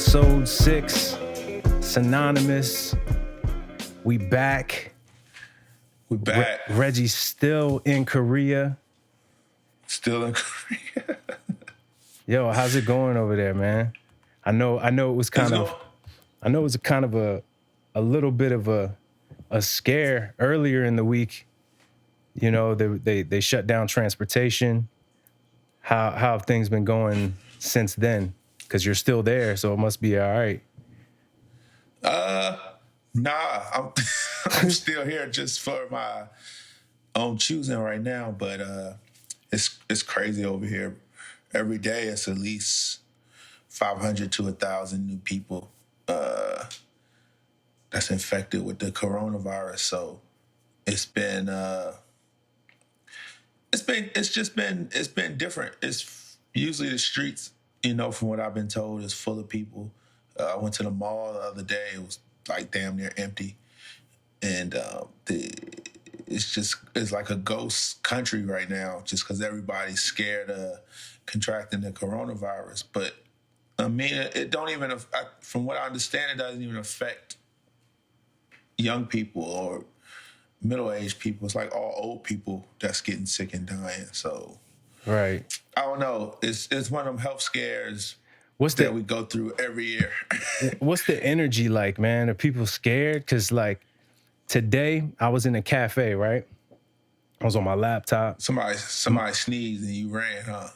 Episode 6, Synonymous. We back. We back. Reggie's still in Korea. Still in Korea. Yo, how's it going over there, man? I know it was kind of a little bit of a scare earlier in the week. You know, they shut down transportation. How have things been going since then? Because you're still there, so it must be all right. Nah, I'm still here just for my own choosing right now. But it's crazy over here. Every day, it's at least 500 to 1,000 new people that's infected with the coronavirus. So it's been different. It's usually the streets, you know, from what I've been told, is full of people. I went to the mall the other day. It was like damn near empty. And it's like a ghost country right now just because everybody's scared of contracting the coronavirus. But, I mean, it don't even, from what I understand, it doesn't even affect young people or middle-aged people. It's like all old people that's getting sick and dying. So, right. I don't know. It's one of them health scares that we go through every year. What's the energy like, man? Are people scared? Because, like, today I was in a cafe, right? I was on my laptop. Somebody sneezed and you ran, huh?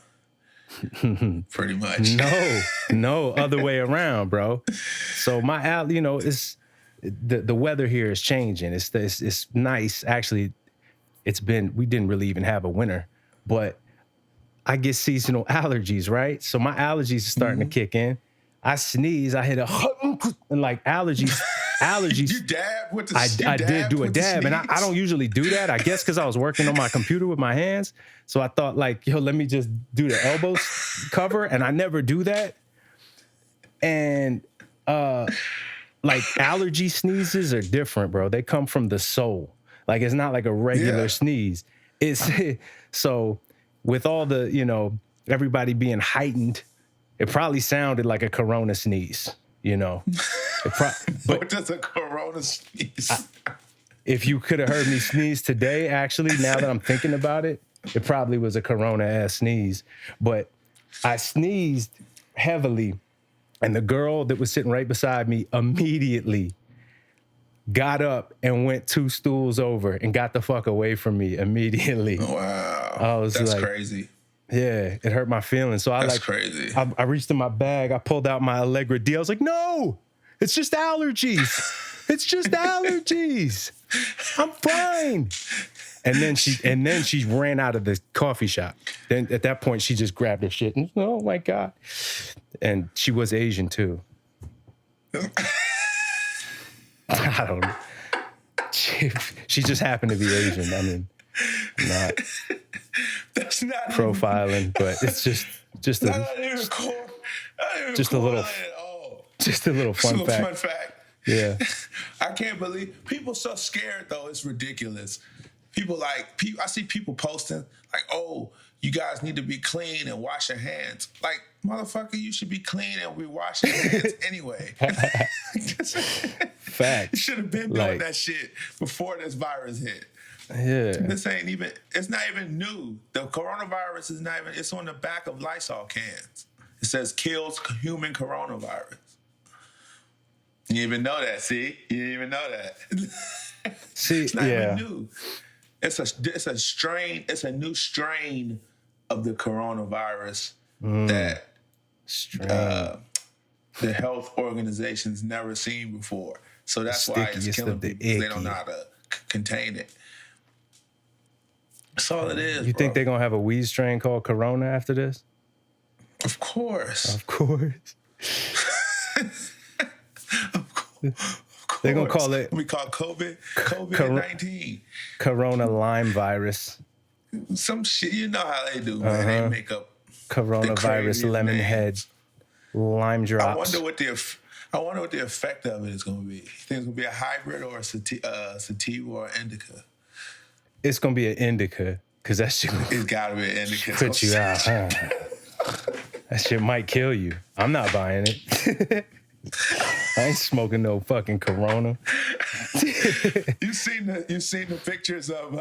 Pretty much. No, other way around, bro. So it's the weather here is changing. It's nice. Actually, we didn't really even have a winter, but I get seasonal allergies, right? So my allergies are starting to kick in. I sneeze, I hit and like allergies. You dab with the I did do a dab, and I don't usually do that. I guess because I was working on my computer with my hands. So I thought, like, yo, let me just do the elbow cover, and I never do that. And like allergy sneezes are different, bro. They come from the soul. Like it's not like a regular sneeze. It's so with all the, you know, everybody being heightened, it probably sounded like a Corona sneeze, you know. But what does a Corona sneeze? If you could have heard me sneeze today, actually, now that I'm thinking about it, it probably was a Corona-ass sneeze. But I sneezed heavily, and the girl that was sitting right beside me immediately got up and went 2 stools over and got the fuck away from me immediately. Wow. That's like, crazy. Yeah, it hurt my feelings. So That's crazy. I reached in my bag. I pulled out my Allegra D. I was like, no, it's just allergies. It's just allergies. I'm fine. And then she ran out of the coffee shop. Then at that point, she just grabbed her shit and, oh my God. And she was Asian too. I don't know. She just happened to be Asian. I mean, not that's not profiling, but it's just a little fun fact. Yeah. I can't believe people so scared though. It's ridiculous. I see people posting like, "Oh, you guys need to be clean and wash your hands." Like, motherfucker, you should be clean and be washing your hands anyway. Fact. You should have been doing that shit before this virus hit. Yeah. It's not even new. The coronavirus is not even, it's on the back of Lysol cans. It says kills human coronavirus. You didn't even know that, see? You didn't even know that. See, it's not even new. It's a new strain of the coronavirus that the health organizations never seen before. So that's why it's killing people. They don't know how to contain it. That's all it is. You think they're going to have a weed strain called Carona after this? Of course. Of course. They're going to call it... We call COVID-19. Corona Lyme virus. Some shit. You know how they do, man. They make up... Coronavirus lemon head. Lime drops. I wonder what the effect of it is going to be. You think it's going to be a hybrid or a sativa or an indica? It's going to be an indica, because that shit... It's got to be an indica. Put you out, huh? That shit might kill you. I'm not buying it. I ain't smoking no fucking Corona. You seen the pictures of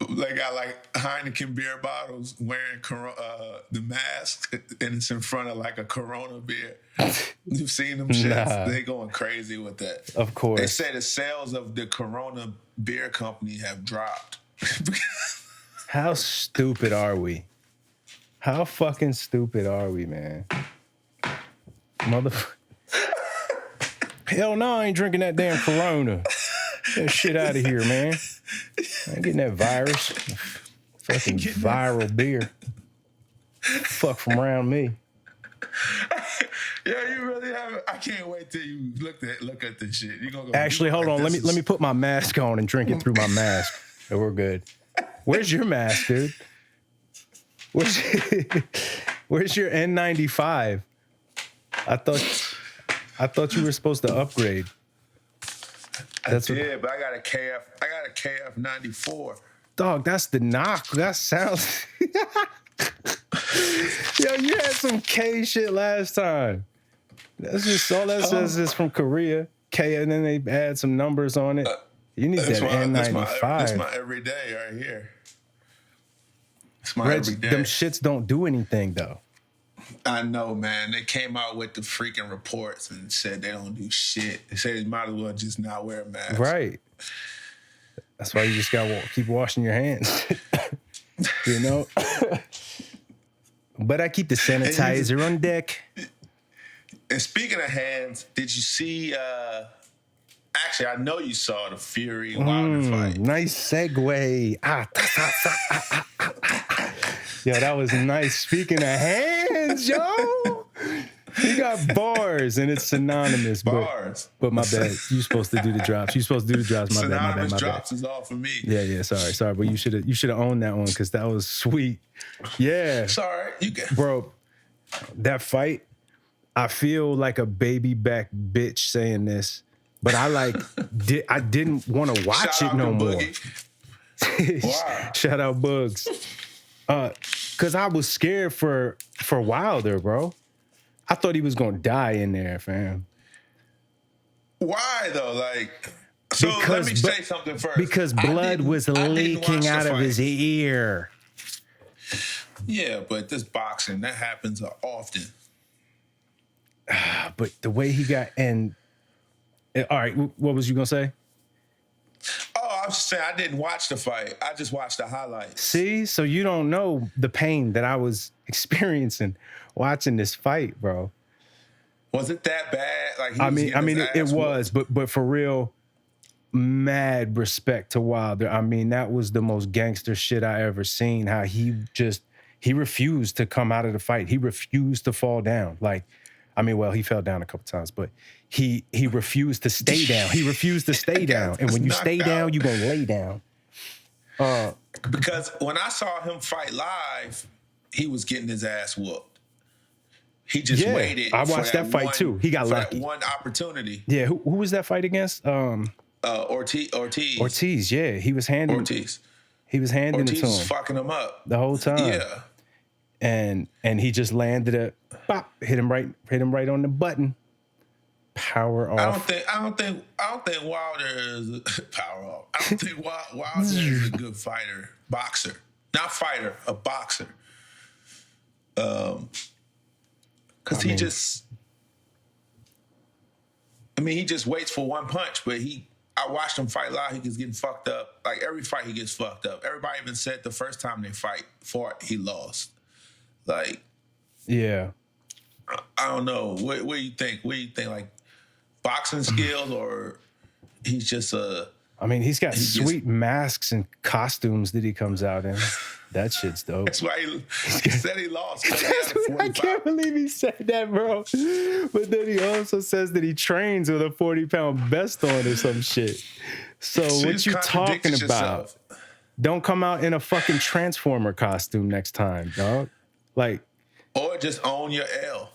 they got like Heineken beer bottles wearing the mask, and it's in front of like a Corona beer. You've seen them shits. Nah. They going crazy with that. Of course. They say the sales of the Corona beer company have dropped. How stupid are we? How fucking stupid are we, man? Motherfucker. Hell no, I ain't drinking that damn Corona. Get that shit out of here, man. I ain't getting that virus. Fucking viral beer. Fuck from around me. Yeah, you really haven't. I can't wait till you look at this shit. You gonna go actually hold on. Let me put my mask on and drink it through my mask. And we're good. Where's your mask, dude? Where's your N95? I thought you were supposed to upgrade. But I got a KF 94. Dog, that's the knock. That sounds. Yo, you had some K shit last time. That's just all that says is from Korea. K, and then they add some numbers on it. You need that N95. That's my everyday right here. It's my everyday. Them shits don't do anything though. I know, man. They came out with the freaking reports and said they don't do shit. They said you might as well just not wear a mask. Right. That's why you just gotta keep washing your hands. You know? But I keep the sanitizer on deck. And speaking of hands, did you see... Actually, I know you saw the Fury Wilder fight. Nice segue. Yo, that was nice. Speaking of hands, yo. You got bars, and it's synonymous. Bars. But my bad. You supposed to do the drops. You supposed to do the drops. My bad. Synonymous drops is all for me. Yeah. Sorry. But you should have owned that one because that was sweet. Yeah. Sorry. You get bro. That fight, I feel like a baby back bitch saying this, but I didn't want to watch it no more. Wow. Shout out Bugs. Cause I was scared for Wilder, bro. I thought he was gonna die in there, fam. Why though? Let me say something first. Because blood was leaking out of his ear. Yeah, but this boxing, that happens often. But the way he got all right, what was you gonna say? Oh, I was just saying I didn't watch the fight. I just watched the highlights. See, so you don't know the pain that I was experiencing watching this fight, bro. Was it that bad? I mean, it was, but for real, mad respect to Wilder. I mean, that was the most gangster shit I ever seen. How he refused to come out of the fight. He refused to fall down. He fell down a couple times, but he refused to stay down. He refused to stay down. And when you stay down, you're going to lay down. Because when I saw him fight live, he was getting his ass whooped. He just waited. I watched that fight too. He got lucky. That one opportunity. Yeah, who was that fight against? Ortiz. Ortiz, yeah. He was handing Ortiz. He was handing it to him. Ortiz was fucking him up. The whole time. Yeah. And he just landed it, bop, hit him right on the button. Power off. I don't think Wilder is power off. I don't think Wilder is a good fighter, boxer, not fighter, a boxer. Because he just waits for one punch. But I watched him fight live. He was getting fucked up. Like every fight, he gets fucked up. Everybody even said the first time they fought, he lost. Yeah. I don't know. What do you think? What do you think? Like boxing skills, or he's just he's got sweet masks and costumes that he comes out in. That shit's dope. That's why he said he lost. I can't believe he said that, bro. But then he also says that he trains with a 40-pound vest on or some shit. So what you talking about? Yourself. Don't come out in a fucking Transformer costume next time, dog. Or just own your L.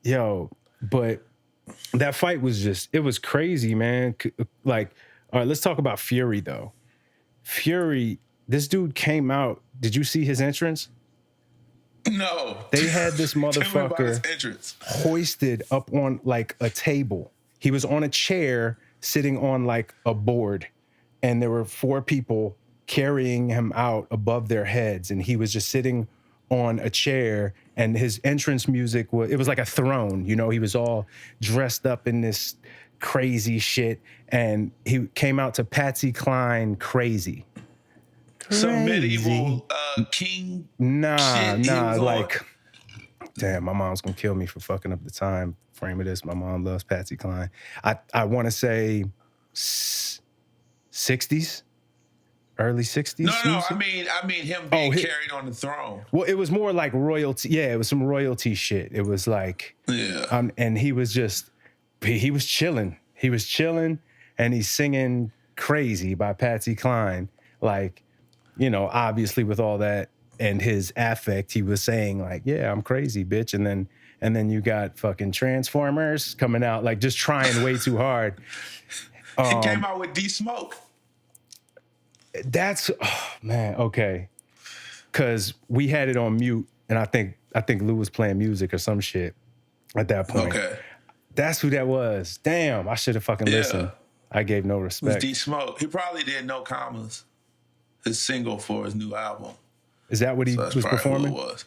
Yo, but that fight was it was crazy, man. All right, let's talk about Fury, though. Fury, this dude came out. Did you see his entrance? No. They had this Tell me about his motherfucker entrance. hoisted up on like a table. He was on a chair sitting on like a board, and there were 4 people carrying him out above their heads, and he was just sitting on a chair, and his entrance music was like a throne, you know. He was all dressed up in this crazy shit, and he came out to Patsy Cline Crazy. Some medieval king shit like, damn, my mom's gonna kill me for fucking up the time frame of this. My mom loves Patsy Cline. I want to say 60s, early 60s. No, I mean him being carried on the throne. Well, it was more like royalty. Yeah, it was some royalty shit. It was like, and he was chilling. He was chilling, and he's singing "Crazy" by Patsy Cline. Like, you know, obviously with all that and his affect, he was saying like, "Yeah, I'm crazy, bitch." And then you got fucking Transformers coming out, like just trying way too hard. He came out with D Smoke. That's man, okay. Cause we had it on mute, and I think Lou was playing music or some shit at that point. Okay. That's who that was. Damn, I should have fucking listened. I gave no respect. It was D Smoke. He probably did No Commas, his single for his new album. Is that what he was performing? Who it was.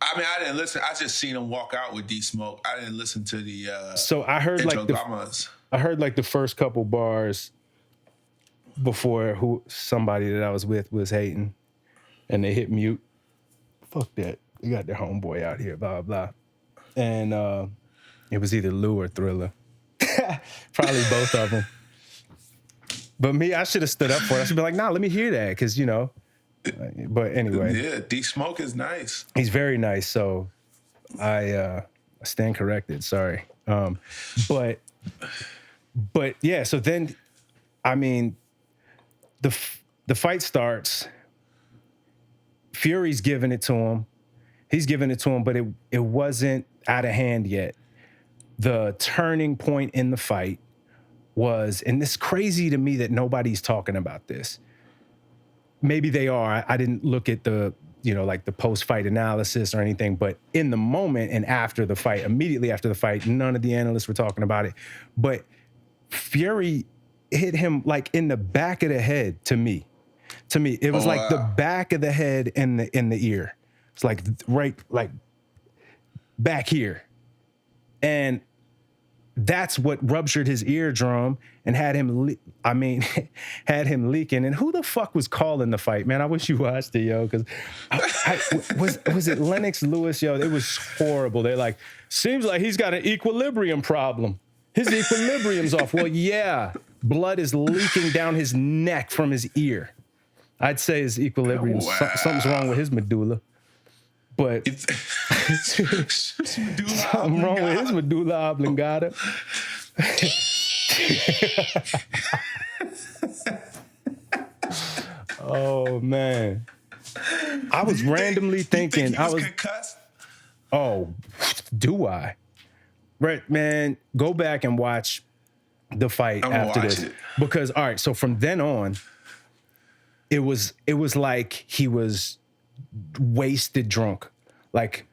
I mean, I didn't listen. I just seen him walk out with D Smoke. I didn't listen to the So I heard like the first couple bars before somebody that I was with was hating, and they hit mute. Fuck that. They got their homeboy out here, blah, blah. And it was either Lou or Thriller. Probably both of them. But me, I should have stood up for it. I should be like, nah, let me hear that, because, you know. But anyway. Yeah, D Smoke is nice. He's very nice, so I stand corrected. Sorry. But yeah, so then, I mean, the fight starts. Fury's giving it to him. He's giving it to him, but it wasn't out of hand yet. The turning point in the fight was, and it's crazy to me that nobody's talking about this. Maybe they are. I didn't look at the, you know, like the post-fight analysis or anything, but in the moment and after the fight, immediately after the fight, none of the analysts were talking about it. But Fury hit him like in the back of the head to me. It was like the back of the head and the ear. It's like right, like back here. And that's what ruptured his eardrum and had him, had him leaking. And who the fuck was calling the fight, man? I wish you watched it, yo, because was it Lennox Lewis, yo? It was horrible. They're like, seems like he's got an equilibrium problem. His equilibrium's off. Well, yeah, blood is leaking down his neck from his ear. I'd say his equilibrium, something's wrong with his medulla. But something wrong with his medulla oblongata. Oh, man. I was randomly thinking. He was concussed? Oh, do I? Right, man, go back and watch the fight after this. Because, all right, so from then on, it was like he was wasted drunk. Like,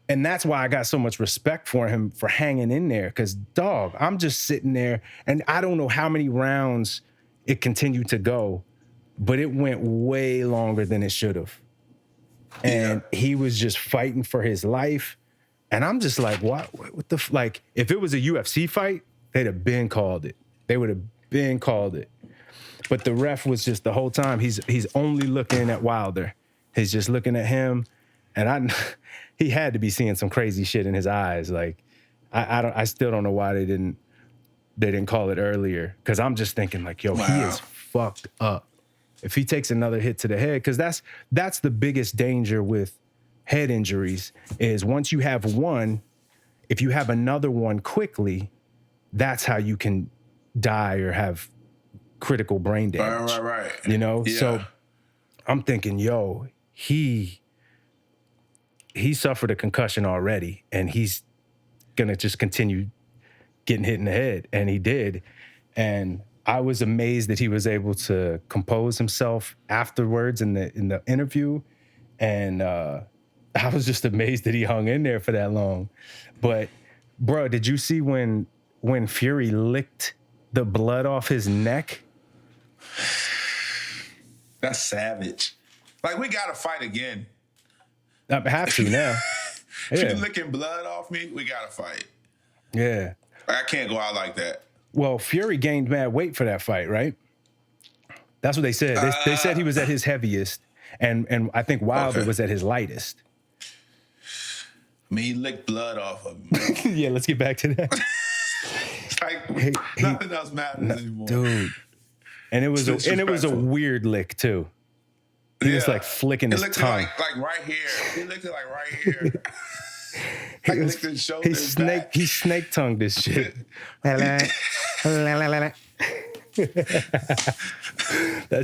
and that's why I got so much respect for him for hanging in there. Because, dog, I'm just sitting there, and I don't know how many rounds it continued to go, but it went way longer than it should have. And he was just fighting for his life. And I'm just like, what the, like, if it was a UFC fight, they'd have been called it. They would have been called it. But the ref was just the whole time, he's only looking at Wilder. He's just looking at him. And he had to be seeing some crazy shit in his eyes. Like, I still don't know why they didn't call it earlier. Because I'm just thinking like, yo, he is fucked up. If he takes another hit to the head, because that's the biggest danger with head injuries is once you have one, if you have another one quickly, that's how you can die or have critical brain damage. Right. You know? Yeah. So I'm thinking, yo, he suffered a concussion already, and he's gonna just continue getting hit in the head. And he did. And I was amazed that he was able to compose himself afterwards in the interview and I was just amazed that he hung in there for that long. But bro, did you see when Fury licked the blood off his neck? That's savage. Like, we gotta fight again. I have to now. If you're licking blood off me, we gotta fight. Yeah. I can't go out like that. Well, Fury gained mad weight for that fight, right? That's what they said. They said he was at his heaviest, and I think Wilder was at his lightest. I mean, he licked blood off of him. Yeah, let's get back to that. Like, nothing else matters anymore, dude. And it was a weird lick too. He was like flicking his tongue, like right here. He licked it like right here. Licked his shoulder. He snake tongued this shit. That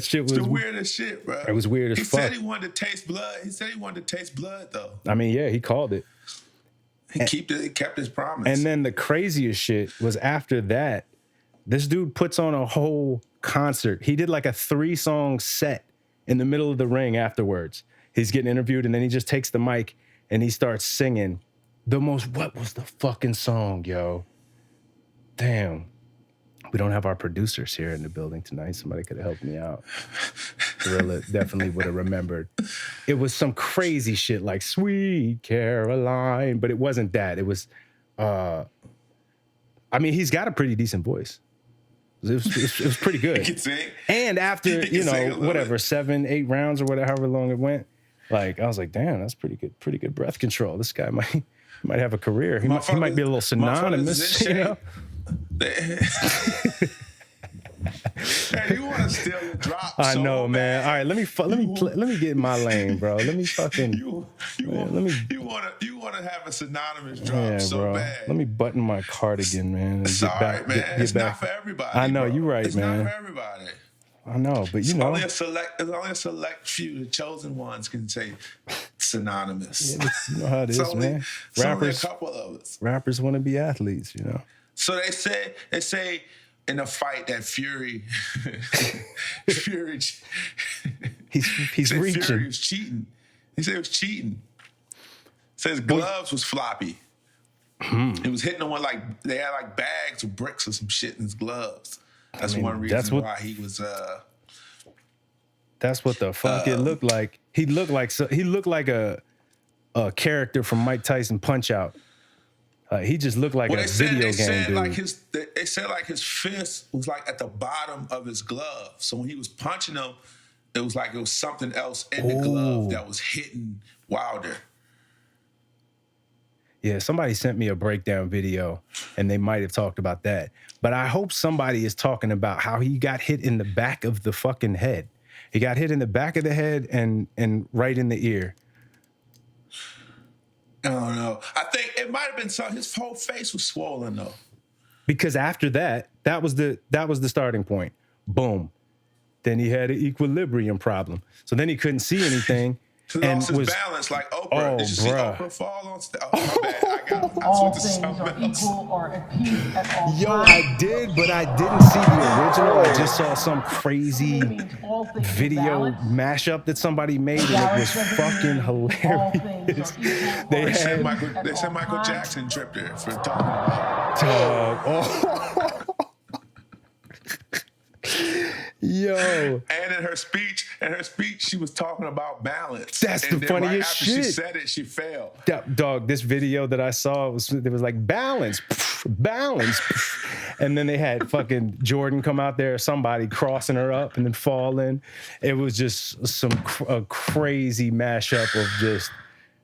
shit was the weirdest shit, bro. It was weird as fuck. He said he wanted to taste blood. He said he wanted to taste blood, though. I mean, yeah, he called it. He kept his promise. And then the craziest shit was after that, this dude puts on a whole concert. He did like a 3-song set in the middle of the ring afterwards. He's getting interviewed, and then he just takes the mic and he starts singing what was the fucking song, yo? Damn. We don't have our producers here in the building tonight. Somebody could have helped me out. Gorilla definitely would have remembered. It was some crazy shit like Sweet Caroline, but it wasn't that. It was, I mean, he's got a pretty decent voice. It was pretty good. He can sing. And after, 7, 8 rounds or whatever, however long it went, like, I was like, damn, that's pretty good breath control. This guy might have a career. He might be a little synonymous, you know? Hey, you want to steal the drop? I know, man. All right, let me get in my lane, bro. Let me fucking. You want to have a synonymous drop so bro. bad. Let me button my cardigan, man. It's all right, man. It's not for everybody. I know, you're right, it's man. It's not for everybody. I know, but you know, only a select few, the chosen ones, can say synonymous. Yeah, you know how it is, man. Rappers, only a couple of us. Rappers want to be athletes, you know. So they say in a fight that Fury he's reaching. Fury was cheating. He said he was cheating. Said his gloves was floppy. He was hitting them with they had like bags of bricks or some shit in his gloves. That's one reason why he was. That's what the fuck it looked like. He looked like a character from Mike Tyson Punch Out. He just looked like a video game dude. They said like his fist was like at the bottom of his glove. So when he was punching him, it was like it was something else in the glove that was hitting Wilder. Yeah, somebody sent me a breakdown video, and they might have talked about that. But I hope somebody is talking about how he got hit in the back of the fucking head. He got hit in the back of the head and right in the ear. I don't know. I think it might have been his whole face was swollen though. Because after that was the starting point. Boom. Then he had an equilibrium problem. So then he couldn't see anything. He lost his balance like Oprah. Did you see Oprah fall on stage? Oh, my bad. All things are equal or at peace at all times. Yo, I did, but I didn't see the original. I just saw some crazy video mashup that somebody made, and it was fucking hilarious. They said Michael Jackson tripped her for talking about it. Yo. And in her speech, she was talking about balance. That's the funniest after shit. She said it, she fell. Dog, this video that I saw was like balance, and then they had fucking Jordan come out there, somebody crossing her up and then falling. It was just a crazy mashup of just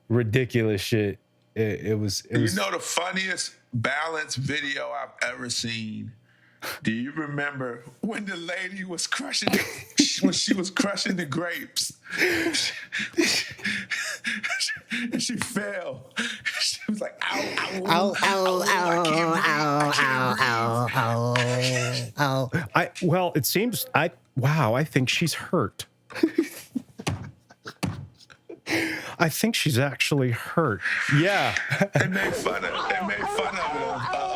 ridiculous shit. It was. You know the funniest balance video I've ever seen? Do you remember when the lady was when she was crushing the grapes? And she fell. She was like, ow, ow, ow, ow, ow. It seems, I think she's hurt. I think she's actually hurt. Yeah. They made fun of it on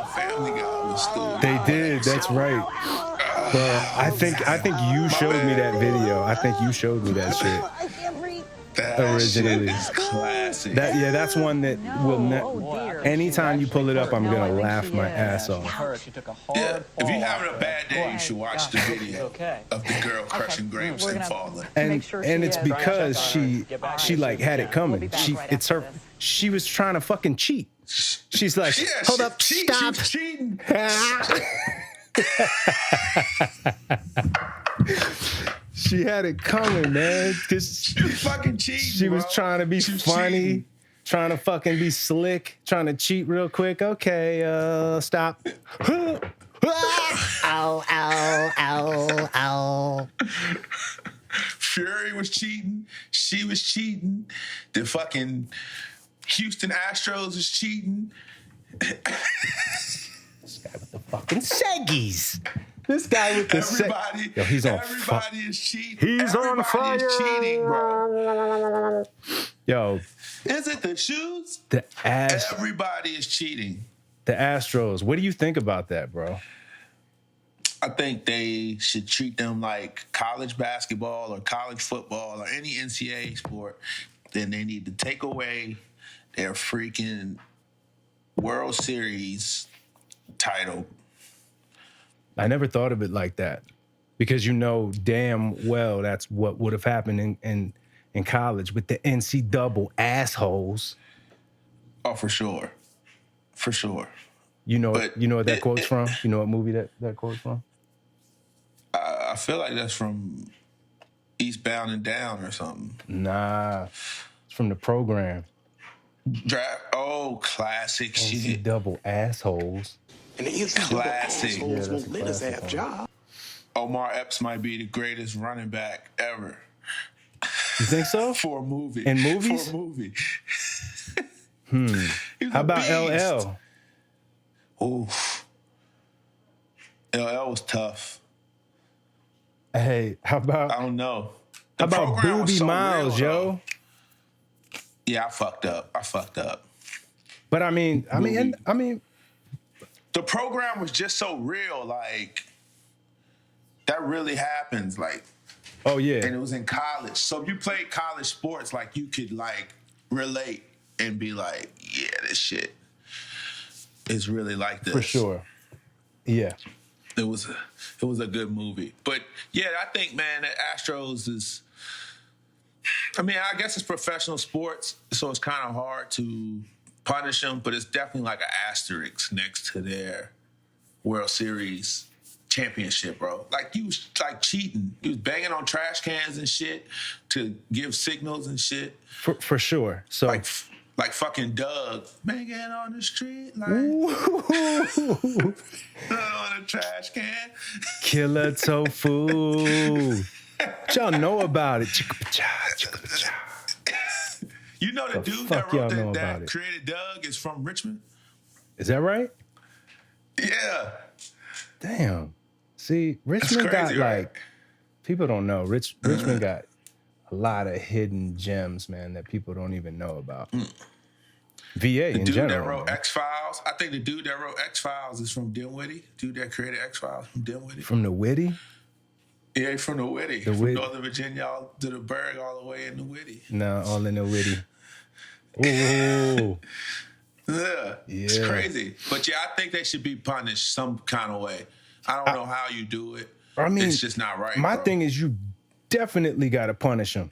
Family Guy. They did. That's right. I think you showed me that video. I think you showed me that shit. That originally. Shit is classic. classic. That's one that will anytime you pull it up, I'm gonna laugh my ass off. She took a hard Yeah, if you're fall. having a bad day, you should watch the video Okay. of the girl crushing grapes We're and gonna falling. And make sure and she it's is. because Get she like had it coming. We'll be back right It's after her. this. She was trying to fucking cheat. She's like, Yeah, hold up, stop. She's cheating. She had it coming, man. Cause She was fucking cheating. she was bro. trying to be She was funny, cheating. trying to fucking be slick, trying to cheat real quick. Okay, stop. Ow, ow, ow, ow. Fury was cheating. She was cheating. The fucking Houston Astros was cheating. This guy with the fucking saggies. This guy with the Everybody, Yo, he's on everybody is cheating. He's on Everybody fire. is cheating, bro. Yo, Is it the shoes? the Everybody is cheating. Astros. What do you think about that, bro? I think they should treat them like college basketball or college football or any NCAA sport. Then they need to take away their freaking World Series title. I never thought of it like that because you know damn well that's what would have happened in college with the NC double assholes. Oh, for sure. For sure. You know But what that quote's from? You know what movie that quote's from? I feel like that's from Eastbound and Down or something. Nah, it's from the program. Classic NC shit. double assholes. And the NCAA Classic. assholes Yeah, that's won't a let us classic have one. jobs. Omar Epps might be the greatest running back ever You think so? for a movie. In movies? For a movie. How about LL? Oof. LL was tough. Hey, how I about don't know. how The about program was Booby so Miles, real, yo? though. Yeah, I fucked up. But I mean, The program was just so real. Like, that really happens. Like, oh yeah, and it was in college. So if you played college sports, like, you could, like, relate and be like, yeah, this shit is really like this. for sure. Yeah. It was a good movie. But yeah, I think, man, that Astros is, I mean, I guess it's professional sports, so it's kind of hard to punish them, but it's definitely like an asterisk next to their World Series championship, bro. Like, you was like cheating. You was banging on trash cans and shit to give signals and shit. For sure. So Like fucking Doug, banging on the street, like Ooh. on a trash can. Killer tofu. Y'all know about it. You know the The dude fuck that wrote y'all know about that it? created Doug is from Richmond? Is that right? Yeah. Damn. See, Richmond got crazy, right? like people don't know. Richmond got a lot of hidden gems, man, that people don't even know about. VA The in dude general. that wrote man. X-Files, I think the dude that wrote X-Files is from Dinwiddie. Dude that created X-Files from Dinwiddie. From the Witty? Yeah, he's from the Whitty. The From Whitty. Northern Virginia all to the Berg all the way in the Whitty. No, all in the Witty. Ooh. Yeah. It's Yeah. crazy. But yeah, I think they should be punished some kind of way. I don't know how you do it. I mean, it's just not right. My bro. thing is you definitely got to punish them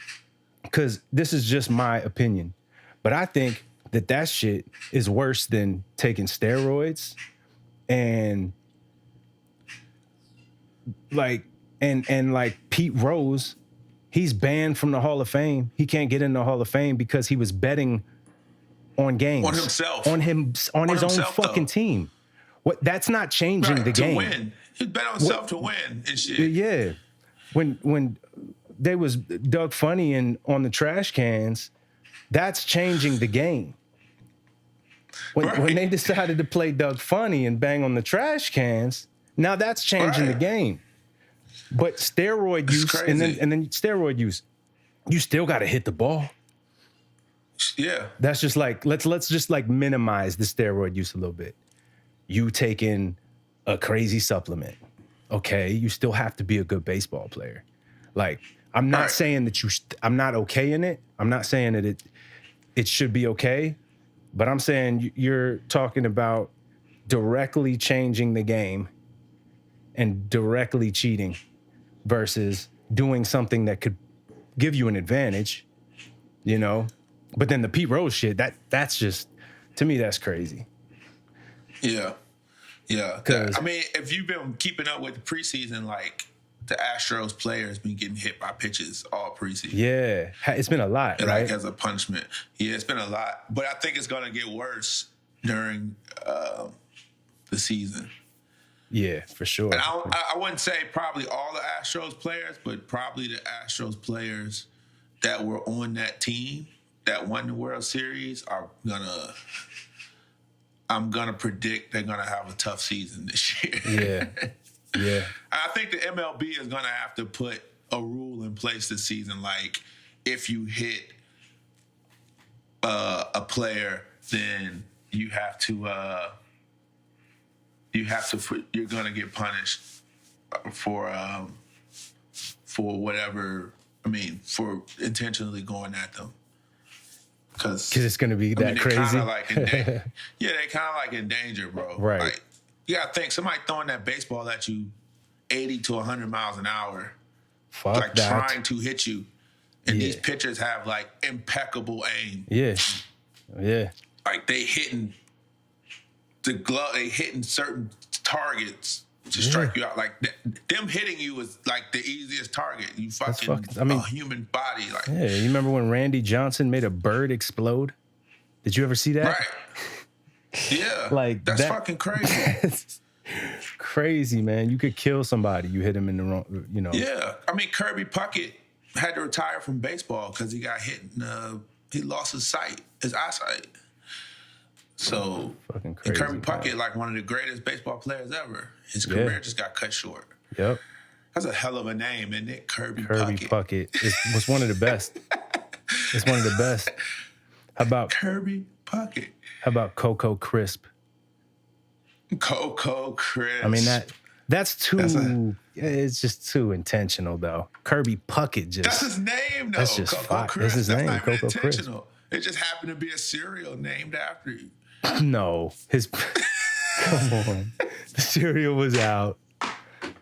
because this is just my opinion. But I think that shit is worse than taking steroids and like like Pete Rose, he's banned from the Hall of Fame. He can't get in the Hall of Fame because he was betting on games. On himself. On his own himself, fucking though. team. What? That's not changing Right, the to game. win. He bet on himself to win and shit. Yeah. When they was Doug Funny and on the trash cans, that's changing the game. When Right. they decided to play Doug Funny and bang on the trash cans, now that's changing the Right. game. But steroid use and crazy. then steroid use, you still got to hit the ball. Yeah. That's just like let's just like minimize the steroid use a little bit. You taking a crazy supplement, okay? You still have to be a good baseball player. Like I'm not Right. saying that I'm not okay in it. I'm not saying that it should be okay. But I'm saying you're talking about directly changing the game and directly cheating versus doing something that could give you an advantage, you know? But then the Pete Rose shit, that's just, to me, that's crazy. Yeah. I mean, if you've been keeping up with the preseason, like the Astros players been getting hit by pitches all preseason. Yeah, it's been a lot, right? Like as a punishment. Yeah, it's been a lot. But I think it's going to get worse during the season. Yeah, for sure. And I wouldn't say probably all the Astros players, but probably the Astros players that were on that team that won the World Series I'm gonna predict they're gonna have a tough season this year. Yeah. I think the MLB is gonna have to put a rule in place this season, like if you hit a player, then you're gonna get punished for whatever. I mean, for intentionally going at them. Because it's going to be that crazy. They kind of like in danger, bro. Right. Like, you got to think, somebody throwing that baseball at you 80 to 100 miles an hour, Fuck that. trying to hit you. And these pitchers have, like, impeccable aim. Yeah. Like, they hitting the glove, they hitting certain targets to strike you out. Like, them hitting you is, like, the easiest target. You fucking human body. Like, yeah, you remember when Randy Johnson made a bird explode? Did you ever see that? Right. Yeah. Like, that's fucking crazy. Crazy, man. You could kill somebody. You hit him in the wrong, you know. Yeah. I mean, Kirby Puckett had to retire from baseball because he got hit and he lost his eyesight. So, fucking crazy, Kirby Puckett, like one of the greatest baseball players ever, his career just got cut short. Yep. That's a hell of a name, isn't it? Kirby Puckett. It was one of the best. It's one of the best. How about Kirby Puckett? How about Coco Crisp? Coco Crisp. I mean, that's too. It's just too intentional, though. Kirby Puckett that's his name, though. That's just Coco Crisp. That's his name, not Coco Crisp. It just happened to be a cereal named after you. No, come on. The cereal was out.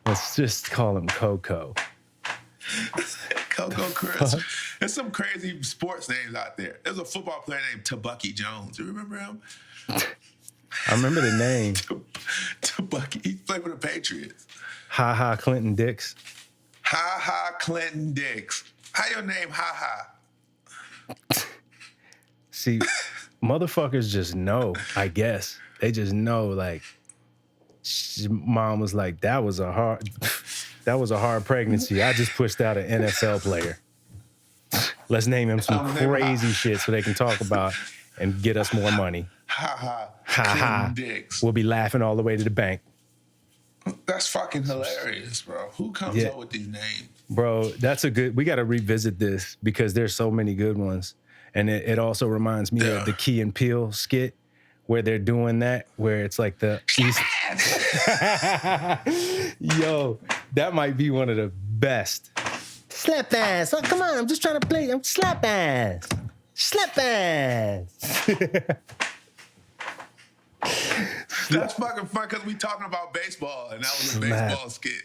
Let's just call him Coco. Coco Crisp. There's some crazy sports names out there. There's a football player named Tabucky Jones. You remember him? I remember the name. Tabucky. He played for the Patriots. Ha Ha Clinton Dix. Ha Ha Clinton Dix. How your name Ha Ha? See, motherfuckers just know, I guess. They just know, like, mom was like, that was a hard pregnancy. I just pushed out an NFL player. Let's name him some crazy shit so they can talk about and get us more money. Ha Ha. Ha Ha. Dix. We'll be laughing all the way to the bank. That's fucking hilarious, bro. Who comes up with these names? Bro, we got to revisit this because there's so many good ones. And it also reminds me of the Key and Peele skit where they're doing that, where it's like the East. Yo, that might be one of the best. Slap ass. Oh, come on, I'm just trying to play. I'm slap ass. Slap ass. That's fucking fun because we talking about baseball, and that was a baseball skit.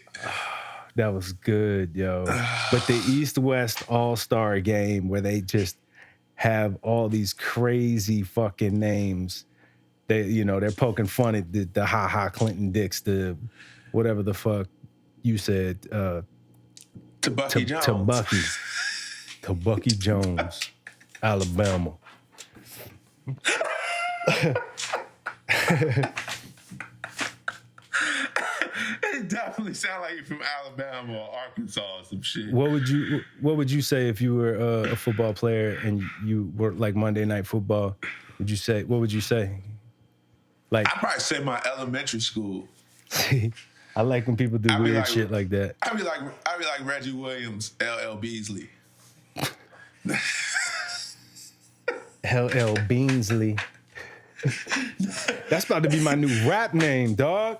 That was good, yo. But the East-West All-Star game where they just have all these crazy fucking names. They're poking fun at the Ha Ha Clinton Dix, the whatever the fuck you said. Tabucky Jones. Tabucky Jones, Alabama. It definitely sounds like you're from Alabama or Arkansas or some shit. What would you say if you were a football player and you were like Monday Night Football? What would you say? Like, I'd probably say my elementary school. I like when people do weird shit like that. I'd be like Reggie Williams, LL Beasley. LL Beansley. That's about to be my new rap name, dog.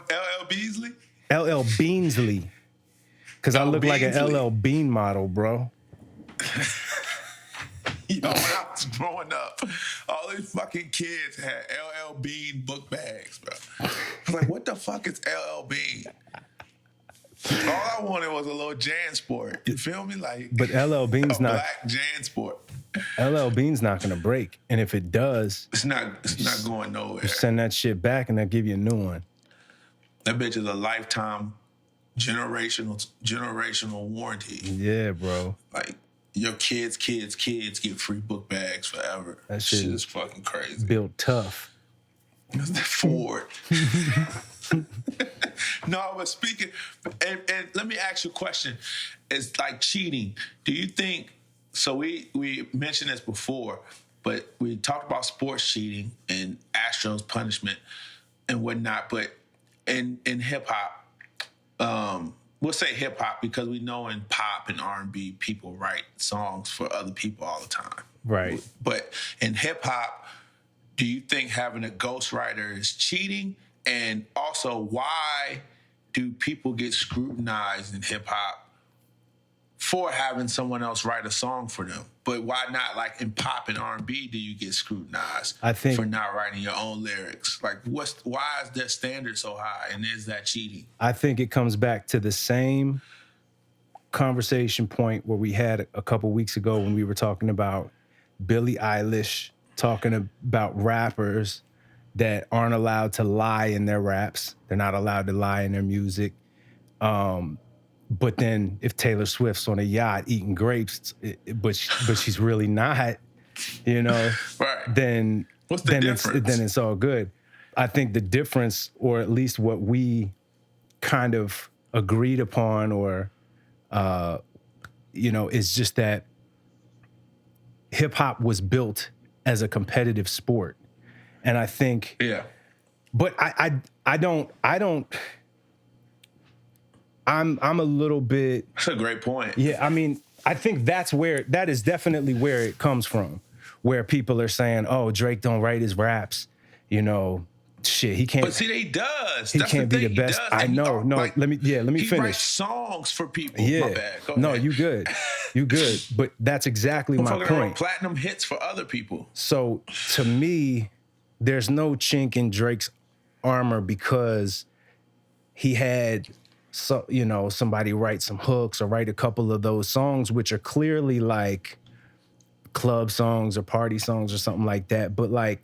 LL Beasley? LL Beansley. Because I look like an LL Bean model, bro. Yo, when I was growing up, all these fucking kids had LL Bean book bags, bro. I was like, what the fuck is LL Bean? All I wanted was a little JanSport. You feel me? Like, But LL Bean's a not black JanSport. LL Bean's not gonna break. And if it does, It's not going nowhere. send that shit back and they'll give you a new one. That bitch is a lifetime generational warranty. Yeah, bro. Like, your kids get free book bags forever. That shit is fucking crazy. Built tough. Ford. No, but speaking, and let me ask you a question. It's like cheating. Do you think, so we mentioned this before, but we talked about sports cheating and Astros punishment and whatnot, but in hip hop, we'll say hip hop because we know in pop and R&B people write songs for other people all the time. Right. But in hip hop, do you think having a ghostwriter is cheating? And also, why do people get scrutinized in hip hop for having someone else write a song for them? But why not, like in pop and R&B, do you get scrutinized for not writing your own lyrics? Like, why is their standard so high, and is that cheating? I think it comes back to the same conversation point where we had a couple weeks ago when we were talking about Billie Eilish talking about rappers that aren't allowed to lie in their raps. They're not allowed to lie in their music. But then if Taylor Swift's on a yacht eating grapes, but she's really not, you know, right. then what's the difference? Then it's all good. I think the difference, or at least what we kind of agreed upon, or is just that hip hop was built as a competitive sport. And I think, but I don't, I'm a little bit. That's a great point. Yeah. I mean, I think that is definitely where it comes from, where people are saying, oh, Drake don't write his raps, shit, he can't. But see, he does. He can't be the best. I know. No, like, let me finish. He writes songs for people. Yeah. My bad. Go no, ahead. you good. You good. But that's exactly my point. Platinum hits for other people. So to me, there's no chink in Drake's armor because he had somebody write some hooks or write a couple of those songs, which are clearly like club songs or party songs or something like that. But like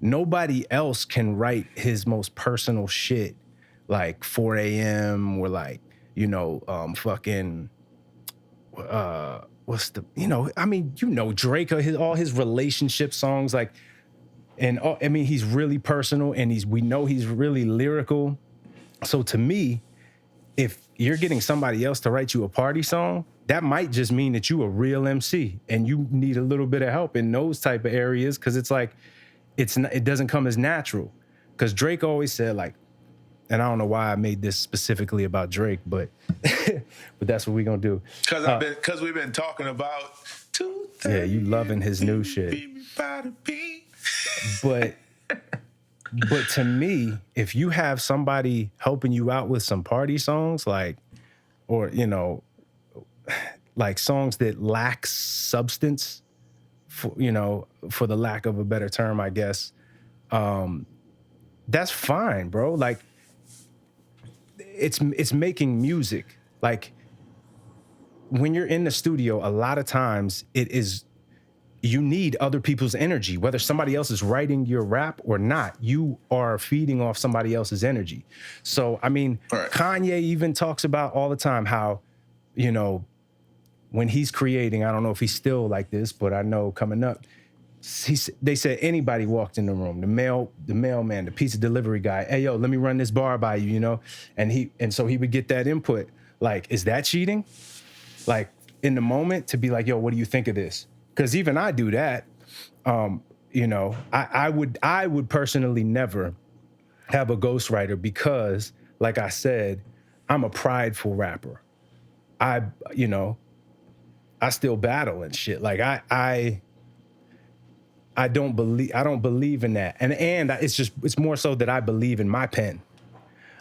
nobody else can write his most personal shit, like 4 a.m. or like, fucking, what's the, Drake, all his relationship songs, like, and he's really personal and we know he's really lyrical. So to me, if you're getting somebody else to write you a party song, that might just mean that you a real MC and you need a little bit of help in those type of areas. Cause it's like, it doesn't come as natural. Cause Drake always said like, and I don't know why I made this specifically about Drake, but that's what we gonna do. Cause we've been talking about. Yeah, you loving his new shit. But to me, if you have somebody helping you out with some party songs, like, or like songs that lack substance, for the lack of a better term, I guess, that's fine, bro. Like, it's making music. Like, when you're in the studio, a lot of times you need other people's energy. Whether somebody else is writing your rap or not, you are feeding off somebody else's energy. So, I mean, right. Kanye even talks about all the time how, when he's creating, I don't know if he's still like this, but I know coming up, they said anybody walked in the room, the mailman, the pizza delivery guy, hey, yo, let me run this bar by you, and so he would get that input. Like, is that cheating? Like, in the moment to be like, yo, what do you think of this? Because even I do that. I would personally never have a ghostwriter because, like I said, I'm a prideful rapper. I still battle and shit. Like I don't believe in that. And it's more so that I believe in my pen.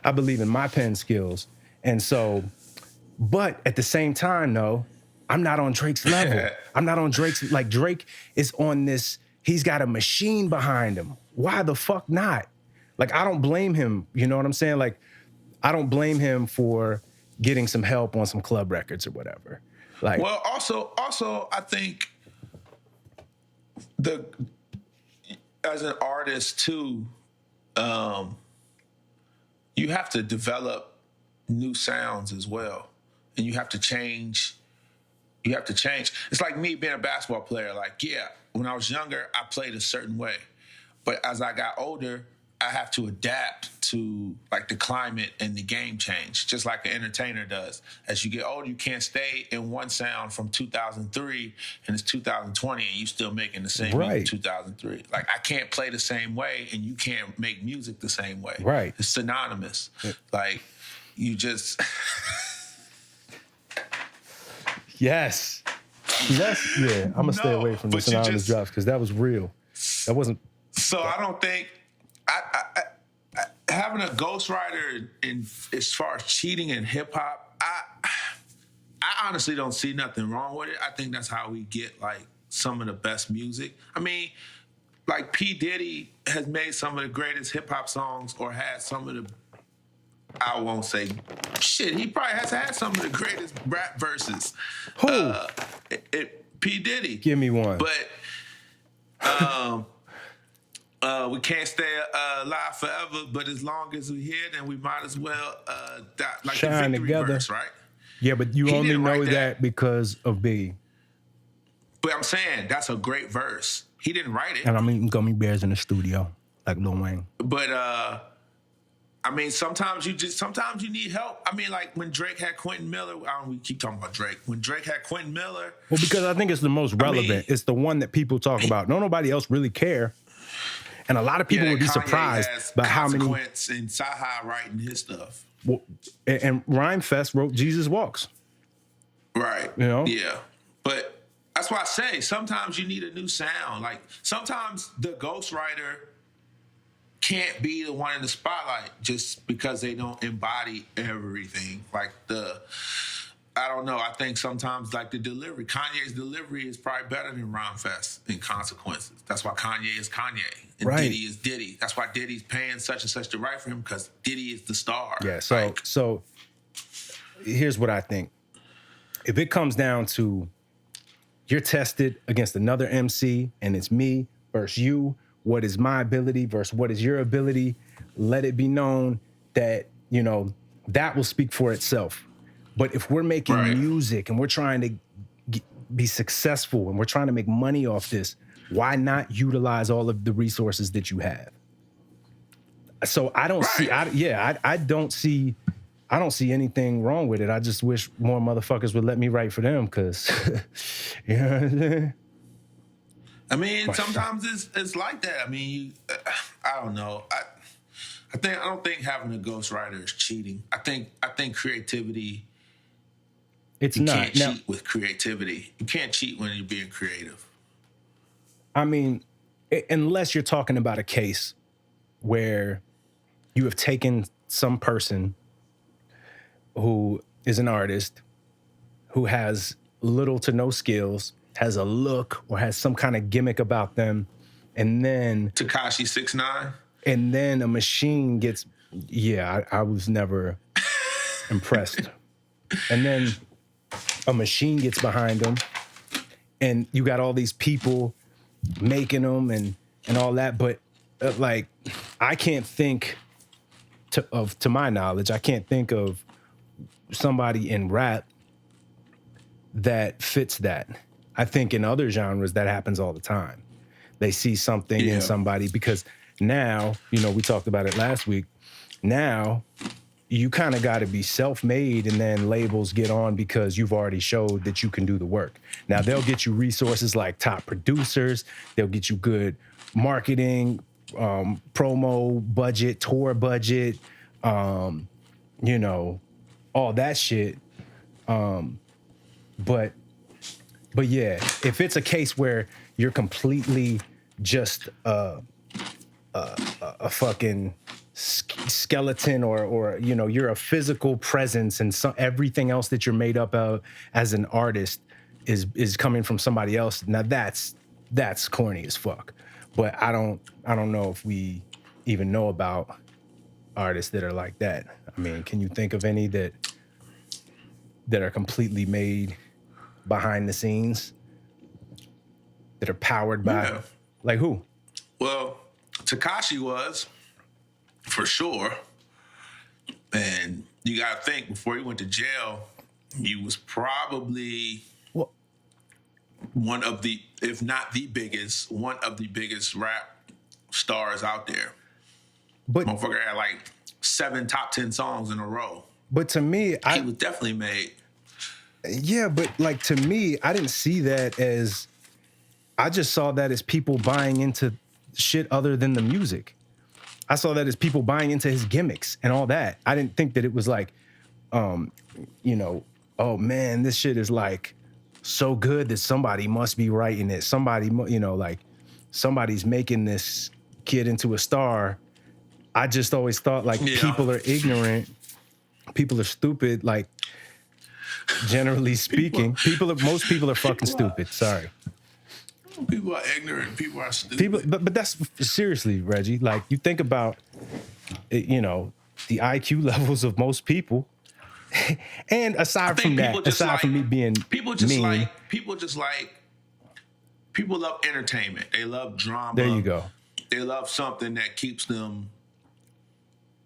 I believe in my pen skills. And so, but at the same time though, I'm not on Drake's level. I'm not on Drake's, like Drake is on this, he's got a machine behind him. Why the fuck not? Like, I don't blame him, you know what I'm saying? Like, I don't blame him for getting some help on some club records or whatever. Like, well, also, I think as an artist too, you have to develop new sounds as well, and you have to change. You have to change. It's like me being a basketball player. Like, yeah, when I was younger, I played a certain way, but as I got older, I have to adapt to like the climate and the game change, just like an entertainer does. As you get older, you can't stay in one sound from 2003 and it's 2020 and you still making the same music 2003. Like, I can't play the same way and you can't make music the same way. Right. It's synonymous. Yeah. Like, you just... Yes. Yeah, I'm going to stay away from the synonymous drops because that was real. That wasn't... So I don't think... I having a ghostwriter in as far as cheating in hip hop, I honestly don't see nothing wrong with it. I think that's how we get like some of the best music. I mean, like P. Diddy has made some of the greatest hip hop songs, or had some of the, I won't say shit, he probably has had some of the greatest rap verses. Who? P. Diddy. Give me one. But we can't stay alive forever, but as long as we're here, then we might as well die. Like shine the victory together. Verse, right? Yeah, but you only know that because of B. But I'm saying that's a great verse. He didn't write it. And I'm eating gummy bears in the studio, like Lil Wayne. But I mean, sometimes you need help. I mean, like when Drake had Quentin Miller. We keep talking about Drake. When Drake had Quentin Miller. Well, because I think it's the most relevant. I mean, it's the one that people talk about. Don't nobody else really care. And a lot of people would be surprised by how many. And Saha writing his stuff. Well, and Rhymefest wrote Jesus Walks. Right. You know? Yeah. But that's why I say sometimes you need a new sound. Like sometimes the ghostwriter can't be the one in the spotlight just because they don't embody everything. Like I don't know. I think sometimes like the delivery, Kanye's delivery is probably better than Rhymefest in Consequences. That's why Kanye is Kanye and Diddy is Diddy. That's why Diddy's paying such and such to write for him, because Diddy is the star. Yeah. So here's what I think. If it comes down to you're tested against another MC and it's me versus you, what is my ability versus what is your ability? Let it be known that, you know, that will speak for itself. But if we're making music and we're trying to be successful and we're trying to make money off this, why not utilize all of the resources that you have? So I don't see, I don't see anything wrong with it. I just wish more motherfuckers would let me write for them, because, you know what I'm saying? I mean, sometimes it's like that. I mean, I don't know. I don't think having a ghostwriter is cheating. I think creativity. You can't cheat with creativity. You can't cheat when you're being creative. I mean, unless you're talking about a case where you have taken some person who is an artist, who has little to no skills, has a look or has some kind of gimmick about them, and then Tekashi 6ix9ine, and then a machine gets. Yeah, I was never impressed. And then a machine gets behind them, and you got all these people making them and all that. But like, I can't think to my knowledge, I can't think of somebody in rap that fits that. I think in other genres that happens all the time. They see something in somebody, because now, you know, we talked about it last week. Now you kind of got to be self-made, and then labels get on because you've already showed that you can do the work. Now they'll get you resources like top producers. They'll get you good marketing, promo budget, tour budget, you know, all that shit. But yeah, if it's a case where you're completely just a fucking skeleton, or you know, you're a physical presence, and everything else that you're made up of as an artist is coming from somebody else. Now that's corny as fuck. But I don't know if we even know about artists that are like that. I mean, can you think of any that are completely made behind the scenes, that are powered by like who? Well, Tekashi was, for sure. And you got to think, before he went to jail, he was probably one of the, if not the biggest, one of the biggest rap stars out there. But motherfucker had like 7 top 10 songs in a row. But to me, he was definitely made. Yeah, but like to me, I didn't see that as, I just saw that as people buying into shit other than the music. I saw that as people buying into his gimmicks and all that. I didn't think that it was like, you know, oh man, this shit is like so good that somebody must be writing it. Somebody, you know, like somebody's making this kid into a star. I just always thought like people are ignorant. People are stupid. Like generally speaking, most people are fucking stupid. Sorry. People are ignorant. People are stupid. But that's seriously, Reggie. Like you think about, you know, the IQ levels of most people, and aside from that, aside from me being people love entertainment. They love drama. There you go. They love something that keeps them.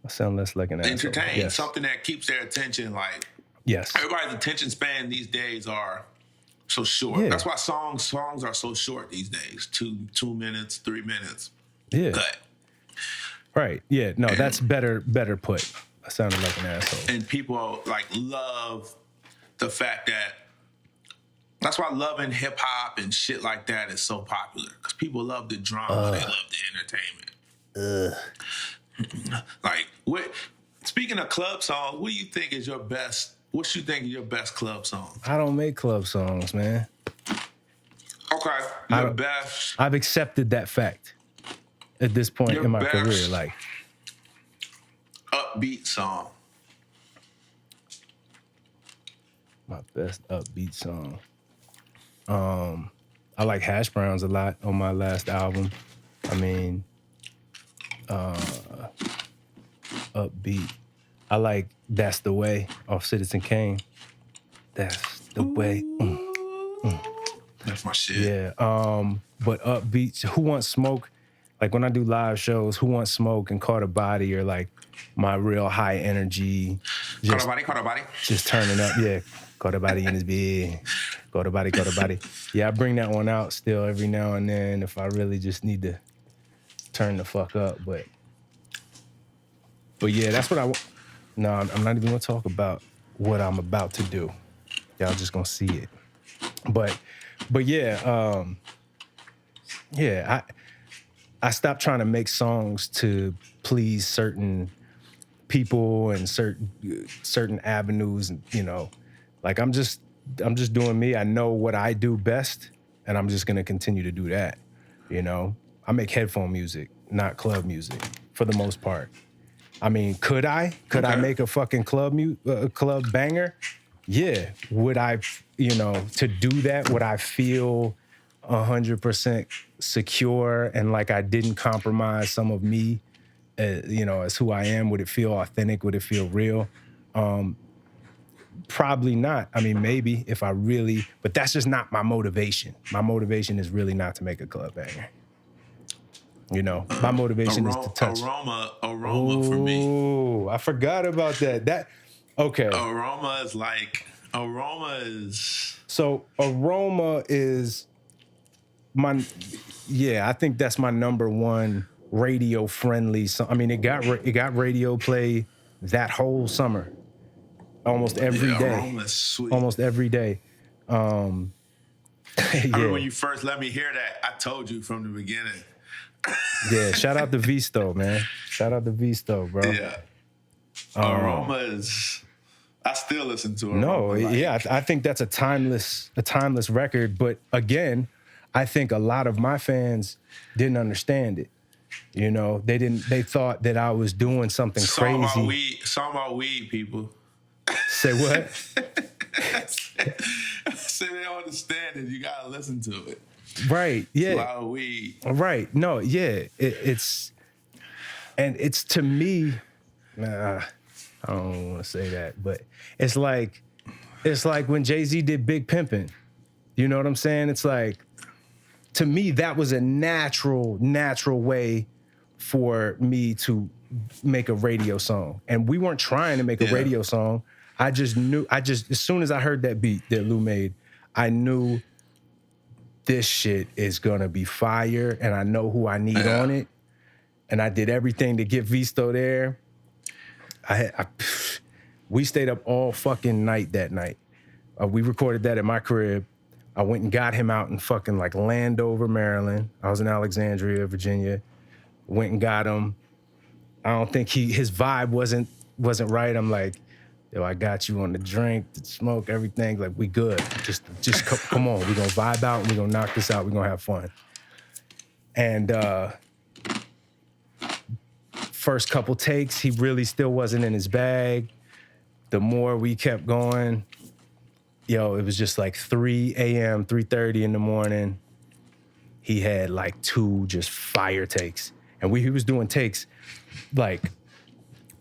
I sound less like an asshole. Entertained. Yes. Something that keeps their attention. Like everybody's attention span these days are so short. Yeah. That's why songs are so short these days. 2 minutes, 3 minutes. Yeah. Cut. Right. Yeah. No, that's better put. I sounded like an asshole. And people like love the fact that that's why loving hip hop and shit like that is so popular. Because people love the drama, they love the entertainment. Like speaking of club songs, what do you think is your best? What you think is your best club song? I don't make club songs, man. Okay, your best. I've accepted that fact at this point in my career. Like upbeat song. My best upbeat song. I like Hash Browns a lot on my last album. I mean, upbeat. I like That's the Way off Citizen Kane. That's the way. That's my shit. Yeah. But upbeat. Who Wants Smoke? Like when I do live shows, Who Wants Smoke and Caught a Body are like my real high energy. Caught a body. Just turning up. Yeah. Caught a body in his bed. Caught a body. Yeah, I bring that one out still every now and then if I really just need to turn the fuck up. But yeah, that's what I want. No, I'm not even gonna talk about what I'm about to do. Y'all just gonna see it. But yeah, I stopped trying to make songs to please certain people and certain avenues, and you know, like I'm just doing me. I know what I do best, and I'm just gonna continue to do that. You know, I make headphone music, not club music, for the most part. I mean, could I make a fucking club banger? Yeah. Would I, you know, to do that, would I feel 100% secure and like I didn't compromise some of me, you know, as who I am? Would it feel authentic? Would it feel real? Probably not. I mean, maybe if I really, but that's just not my motivation. My motivation is really not to make a club banger. You know, my motivation is to touch. Aroma for me. Ooh, I forgot about that. Okay. Aroma is. So Aroma is I think that's my number one radio friendly song. I mean, it got radio play that whole summer, almost every day. Aroma's sweet. Almost every day. I remember when you first let me hear that, I told you from the beginning. Yeah, shout out to Visto, man. Shout out to Visto, bro. Yeah. Aroma is. I still listen to Aroma. No, yeah, I think that's a timeless record. But again, I think a lot of my fans didn't understand it. You know, they thought that I was doing something crazy. Song about weed, people. Say what? So they don't understand it. You gotta listen to it. Right. Yeah. It's a lot of weed. Right. No. Yeah. It's to me. Nah, I don't want to say that, but it's like when Jay-Z did Big Pimpin'. You know what I'm saying? It's like, to me, that was a natural way for me to make a radio song. And we weren't trying to make a radio song. I just knew, as soon as I heard that beat that Lou made, I knew this shit is gonna be fire, and I know who I need on it. And I did everything to get Visto there. We stayed up all fucking night that night. We recorded that at my crib. I went and got him out in fucking like Landover, Maryland. I was in Alexandria, Virginia. Went and got him. I don't think his vibe wasn't right. I'm like, yo, I got you on the drink, the smoke, everything. Like, we good. Just come on. We're gonna vibe out and we're gonna knock this out. We're gonna have fun. And first couple takes, he really still wasn't in his bag. The more we kept going, yo, it was just like 3 a.m., 3:30 in the morning. He had like 2 just fire takes. And he was doing takes like,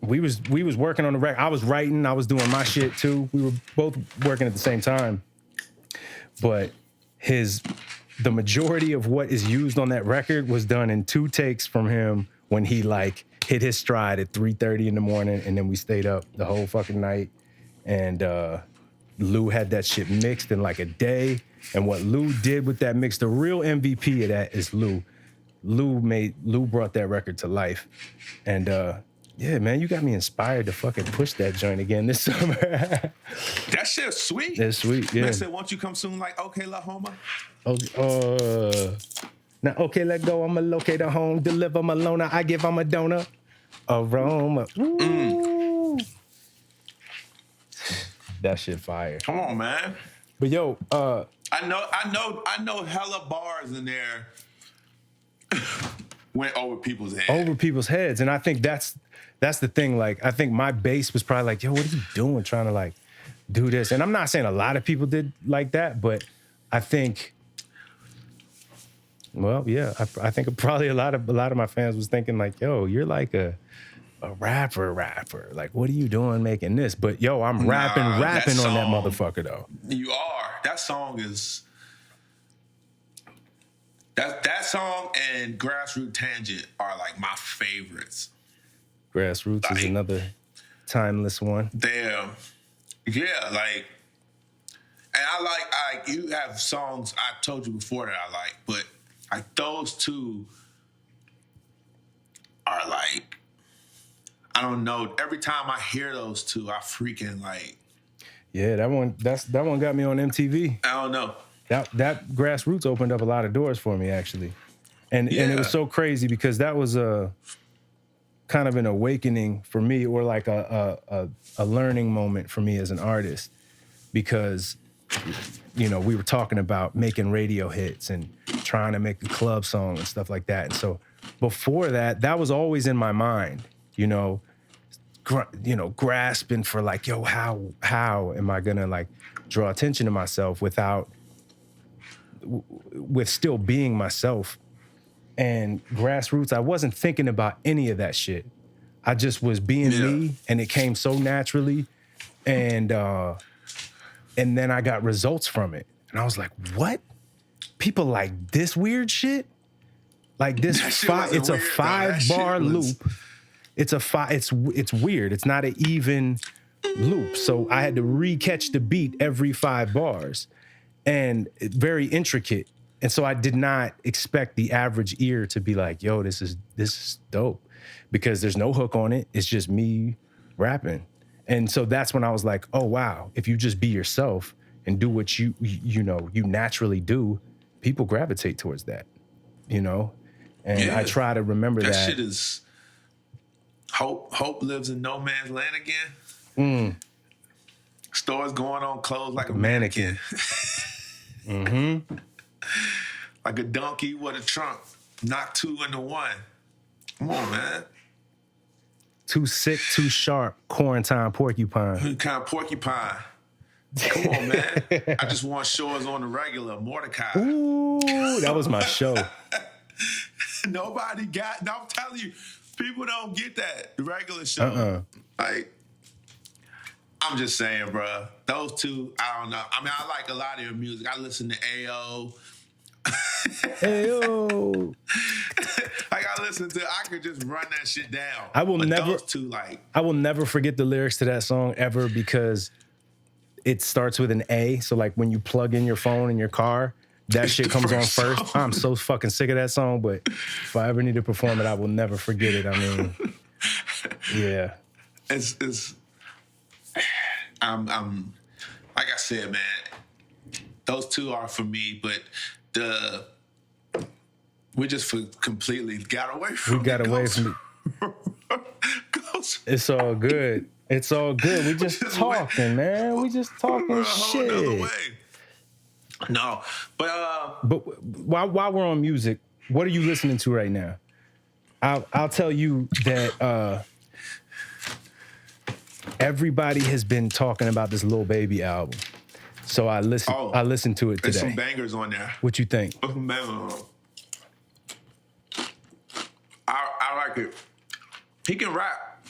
we was working on the record. I was writing, I was doing my shit too. We were both working at the same time. But the majority of what is used on that record was done in 2 takes from him when he like hit his stride at 3:30 in the morning, and then we stayed up the whole fucking night. And Lou had that shit mixed in like a day. And what Lou did with that mix, the real MVP of that is Lou. Lou brought that record to life. And yeah, man, you got me inspired to fucking push that joint again this summer. That shit's sweet. That's sweet, yeah. Man said, won't you come soon like Oklahoma? Now, okay, let go. I'ma locate a home, deliver my loner. I give I'm a donor. Aroma. Ooh. That shit fire. Come on, man. But yo, I know hella bars in there went over people's heads. Over people's heads. And I think that's the thing. Like, I think my bass was probably like, yo, what are you doing trying to like do this? And I'm not saying a lot of people did like that, but I think, well, yeah, I think probably a lot of my fans was thinking like, yo, you're like a rapper. Like, what are you doing making this? But yo, I'm rapping on that motherfucker though. You are. That song is that song and Grassroot Tangent are like my favorites. Grassroots is another timeless one. Damn. Yeah, like, and I like you have songs I told you before that I like, but like those two are like, I don't know. Every time I hear those two, I freaking like. Yeah, that one got me on MTV. I don't know. That Grassroots opened up a lot of doors for me, actually. And it was so crazy because that was a kind of an awakening for me, or like a learning moment for me as an artist, because, you know, we were talking about making radio hits and trying to make a club song and stuff like that. And so before that was always in my mind, grasping for like, yo, how am I gonna like draw attention to myself with still being myself? And Grassroots, I wasn't thinking about any of that shit. I just was being me, and it came so naturally. And then I got results from it. And I was like, what? People like this weird shit? Like this it's a 5-bar loop. It's weird. It's not an even loop. So I had to re-catch the beat every 5 bars. And very intricate. And so I did not expect the average ear to be like, yo, this is dope. Because there's no hook on it. It's just me rapping. And so that's when I was like, oh, wow. If you just be yourself and do what you naturally do, people gravitate towards that, And I try to remember that. That shit is hope lives in no man's land again. Stores going on clothes like a mannequin. Mm-hmm. Like a donkey with a trunk. Knock 2 into 1. Come on, man. Too sick, too sharp, quarantine porcupine. Kind of porcupine. Come on, man. I just want shows on the regular. Mordecai. Ooh, that was my show. Nobody got. No, I'm telling you, people don't get that. The regular show. Like, I'm just saying, bro. Those two, I don't know. I mean, I like a lot of your music. I listen to AO. Ayo. Like I could just run that shit down. I will never forget the lyrics to that song ever because it starts with an A. So like when you plug in your phone in your car, that shit comes on first. Song. I'm so fucking sick of that song, but if I ever need to perform it, I will never forget it. I mean, yeah. I'm like I said, man, those two are for me, but we just completely got away from it. We got away from it. It's all good. It's all good. We just talking, man. We just talking shit. No, but while we're on music, what are you listening to right now? I'll tell you that everybody has been talking about this Lil Baby album, so I listened to it today. There's some bangers on there. What you think? I like it. He can rap.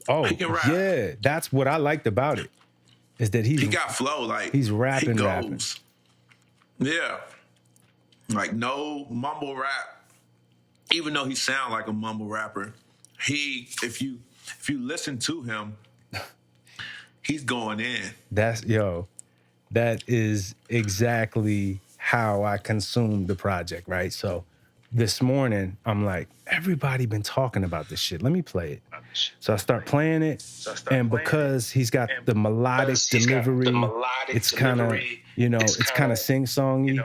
Oh, he can rap. Yeah, that's what I liked about it. Is that he got flow, like he's rapping. Yeah, like no mumble rap. Even though he sound like a mumble rapper, if you listen to him, he's going in. That is exactly how I consumed the project, right? So this morning, I'm like, everybody been talking about this shit. Let me play it. So I start playing it, and because he's got the melodic delivery, it's kind of, it's kind of sing-songy.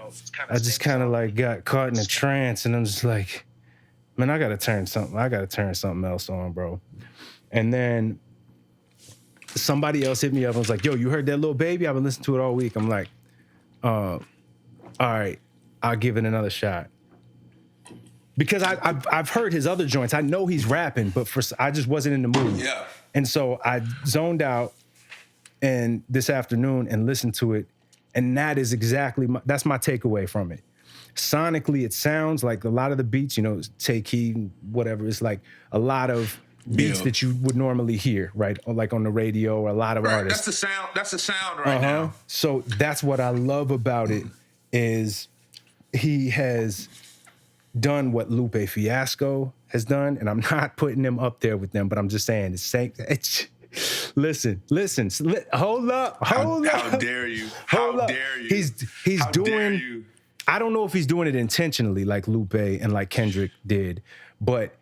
I just kind of like got caught in a trance, and I'm just like, man, I gotta turn something else on, bro. And then somebody else hit me up and was like, yo, you heard that Lil Baby? I've been listening to it all week. I'm like, all right, I'll give it another shot. Because I've heard his other joints. I know he's rapping, but I just wasn't in the mood. Yeah. And so I zoned out and this afternoon and listened to it. And that is exactly that's my takeaway from it. Sonically, it sounds like a lot of the beats, take heed, whatever. It's like a lot of beats that you would normally hear, right? Or like on the radio or a lot of artists. That's the sound right now. So that's what I love about it is he has done what Lupe Fiasco has done, and I'm not putting them up there with them, but I'm just saying listen, hold up. How dare you? How dare you? He's doing. I don't know if he's doing it intentionally like Lupe and like Kendrick did, but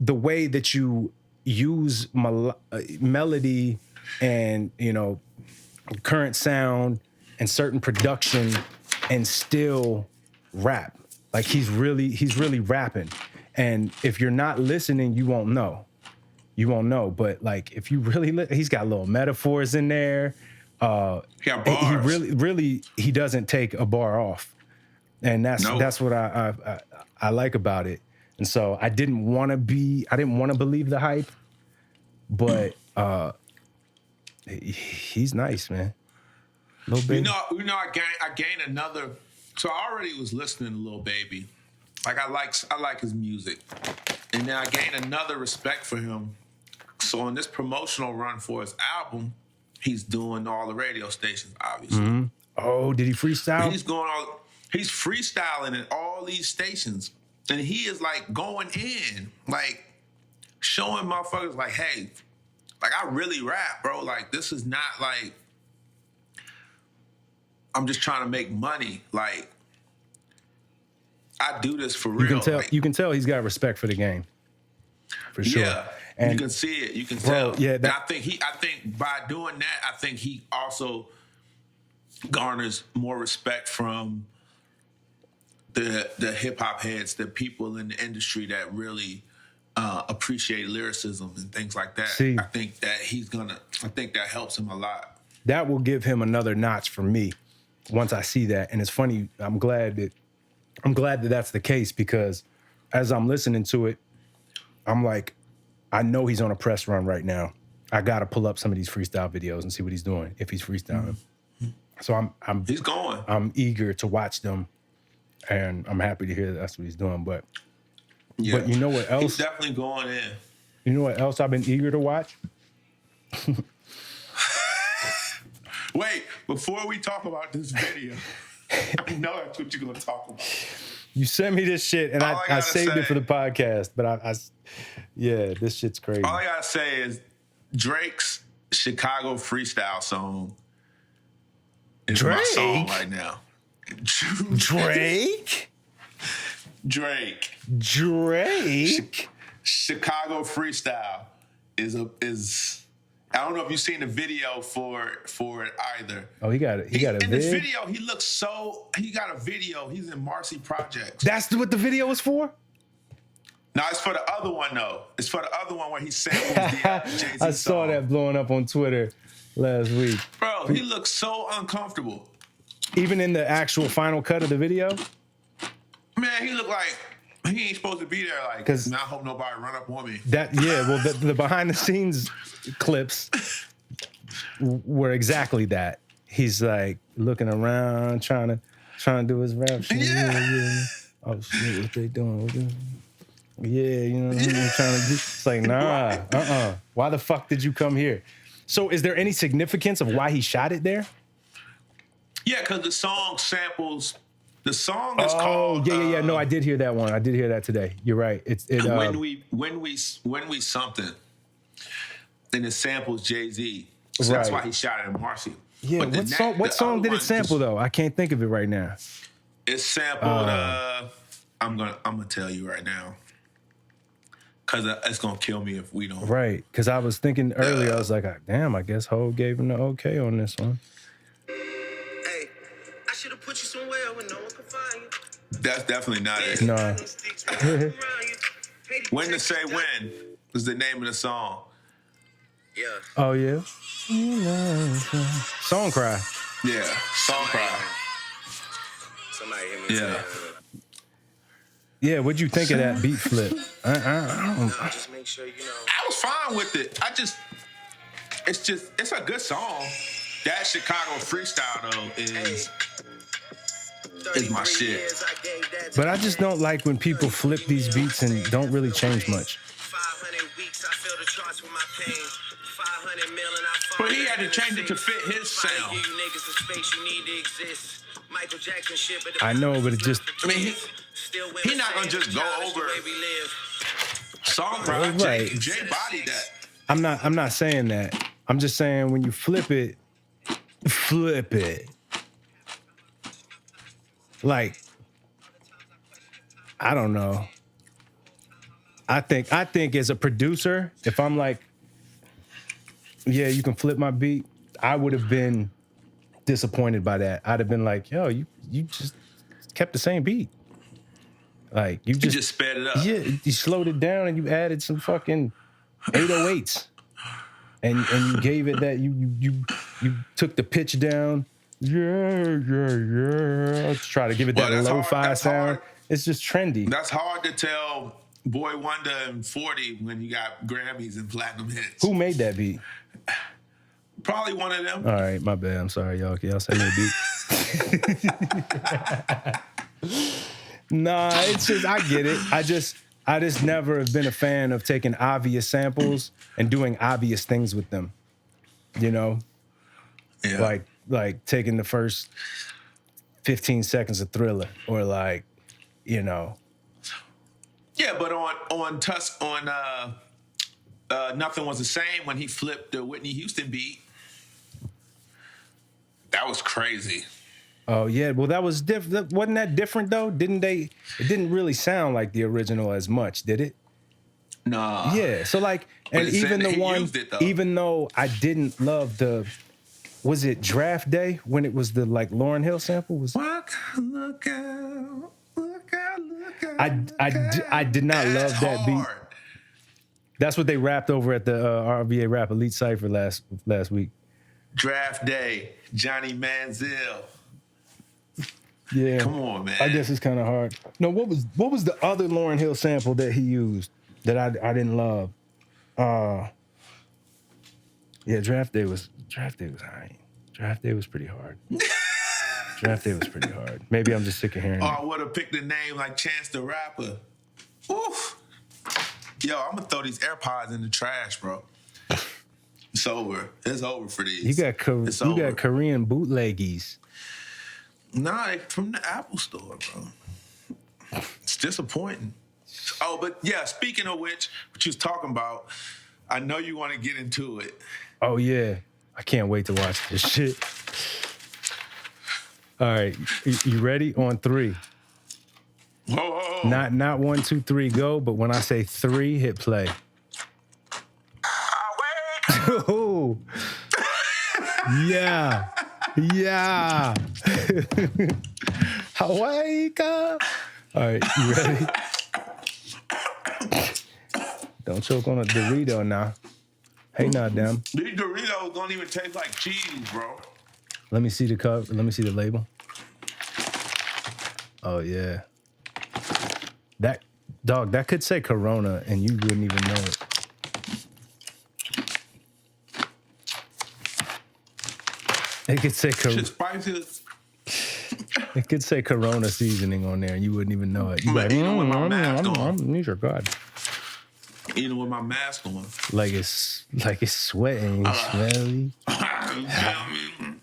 the way that you use melody and, current sound and certain production and still rap. Like he's really rapping. And if you're not listening, you won't know. But like, if you really he's got little metaphors in there. He got bars. He really he doesn't take a bar off, and that's what I like about it. And so I didn't want to believe the hype, but he's nice, man. Lil Baby. I gained another. So I already was listening to Lil Baby, like I like his music, and then I gained another respect for him. So on this promotional run for his album, he's doing all the radio stations, obviously. Mm-hmm. Oh, did he freestyle? He's freestyling at all these stations. And he is like going in, like showing motherfuckers like, hey, like I really rap, bro. Like this is not like I'm just trying to make money. Like I do this for real. You can tell he's got respect for the game. For sure. Yeah. And you can see it. You can tell. Yeah, and I think by doing that, I think he also garners more respect from the hip hop heads, the people in the industry that really appreciate lyricism and things like that. I think that helps him a lot. That will give him another notch for me once I see that. And it's funny. I'm glad that that's the case because as I'm listening to it, I'm like, I know he's on a press run right now. I got to pull up some of these freestyle videos and see what he's doing if he's freestyling. So he's going. I'm eager to watch them, and I'm happy to hear that's what he's doing. But you know what else? He's definitely going in. You know what else I've been eager to watch? Wait, before we talk about this video, I know that's what you're gonna talk about. You sent me this shit, and I saved it for the podcast. But this shit's crazy. All I gotta say is Drake's Chicago freestyle song is my song right now. Drake. Chicago freestyle is. I don't know if you've seen the video for it either. Oh, he got it. He got a in vid? this video. He looks so. He got a video. He's in Marcy Projects. That's what the video was for. No, it's for the other one though. It's for the other one where he samples the Jay-Z I saw song. that blowing up on Twitter last week. Bro, he looks so uncomfortable. Even in the actual final cut of the video. Man, he looked like he ain't supposed to be there. Like, 'Cause man, I hope nobody run up on me. Well, the behind the scenes clips were exactly that. He's like looking around, trying to do his rap shit. Yeah. Oh shit, what they doing? Yeah, you know what I mean? Trying to do. It's like, nah, Why the fuck did you come here? So, is there any significance of why he shot it there? Yeah, because the song samples. The song is called. Yeah. No, I did hear that one. I did hear that today. You're right. When we something, and it samples Jay-Z. So that's why he shot it in Marcy. Yeah. What song did it sample though? I can't think of it right now. It sampled. I'm gonna tell you right now. Cause it's gonna kill me if we don't. Right. Because I was thinking earlier. I was like, damn. I guess Ho gave him the okay on this one. Should have put you somewhere where no one could find you. That's definitely not it. No. When to Say When is the name of the song. Yeah. Oh yeah. Song Cry. Yeah. Song Cry. Somebody hit me. Yeah. Yeah. What'd you think of that beat flip? Just make sure you know. I was fine with it. It's a good song. That Chicago freestyle though is my shit. But I just don't like when people flip these beats and don't really change much. But he had to change it to fit his sound. I know, but it just. I mean, he's not gonna just go over song Right. Jay bodied that. I'm not saying that. I'm just saying when you flip it. Like, I don't know. I think as a producer, if I'm like, yeah, you can flip my beat, I would have been disappointed by that. I'd have been like, yo, you just kept the same beat. Like you just sped it up. Yeah, you slowed it down and you added some fucking 808s. And you gave it that you took the pitch down. Yeah. Try to give it that lo-fi sound. Hard. It's just trendy. That's hard to tell Boy Wonder and 40 when you got Grammys and platinum hits. Who made that beat? Probably one of them. All right, my bad. I'm sorry, y'all. Can y'all send me a beat? Nah, it's just I get it. I just never have been a fan of taking obvious samples and doing obvious things with them. You know? Yeah. Like taking the first 15 seconds of Thriller or like, you know. Yeah, but on Nothing Was the Same when he flipped the Whitney Houston beat, that was crazy. Oh yeah, well that was different. Wasn't that different though? It didn't really sound like the original as much, did it? Nah. Yeah. So like, and even the one, even though I didn't love was it Draft Day when it was the like Lauryn Hill sample? Look out. I did not love that beat. That's what they rapped over at the RVA Rap Elite Cypher last week. Draft Day, Johnny Manziel. Yeah. Come on, man. I guess it's kind of hard. No, what was the other Lauryn Hill sample that he used that I didn't love? Yeah, draft day was high. Draft day was pretty hard. Draft day was pretty hard. Maybe I'm just sick of hearing Or it. I would have picked a name like Chance the Rapper. Oof. Yo, I'm gonna throw these AirPods in the trash, bro. It's over. It's over for these. You got Korean bootleggies. Nah, they from the Apple store, bro. It's disappointing. Oh, but yeah, speaking of which, what you was talking about, I know you want to get into it. Oh yeah, I can't wait to watch this shit. All right, you ready? On 3. Whoa. Not 1, 2, 3, go. But when I say 3, hit play. Oh, yeah. Hawaii. All right, you ready? Don't choke on a Dorito now. Hey, now, damn. These Doritos don't even taste like cheese, bro. Let me see the cover. Let me see the label. Oh yeah. That dog. That could say Carona, and you wouldn't even know it. It could say Shit spicy. It could say Corona seasoning on there, and you wouldn't even know it. You But even with my mask on. These are good. Even with my mask on. Like it's sweating, smelly.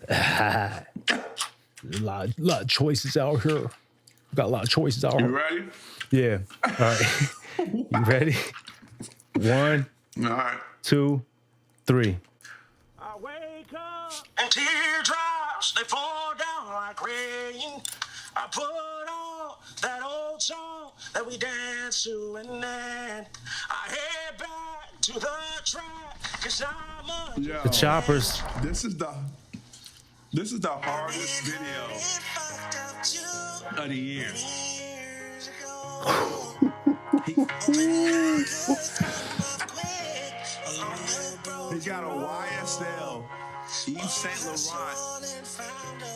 A lot of choices out here. Got a lot of choices out You here. ready? Yeah. All right. You ready? 1, All right. 2, 3. I wake up and teardrops, they fall down like rain. I put on that old song that we danced to, and then I head back to the track, 'cause I'm a Yo, The Choppers. This is the hardest video of the year. He got a YSL Yves Saint Laurent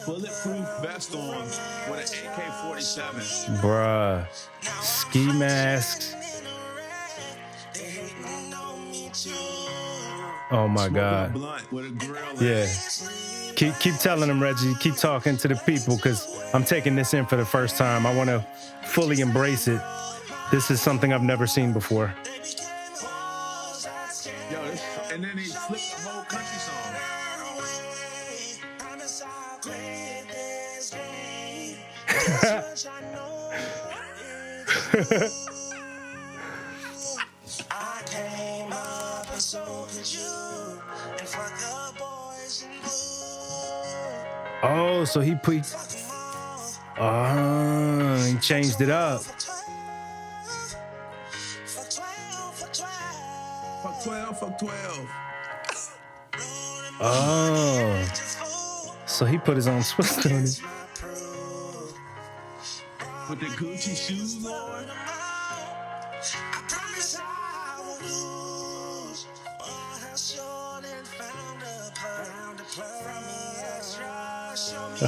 bulletproof vest on with an AK-47. Bruh. Ski masks. Oh my God. Blunt with a grill. Yeah. Keep telling them, Reggie. Keep talking to the people, because I'm taking this in for the first time. I want to fully embrace it. This is something I've never seen before. Yo, and then he flipped the whole country song. I came up and so could you, and fuck the boys in blue. Oh, so he changed it up. Fuck 12. Oh. So he put his own twist on it. With the Gucci shoes on.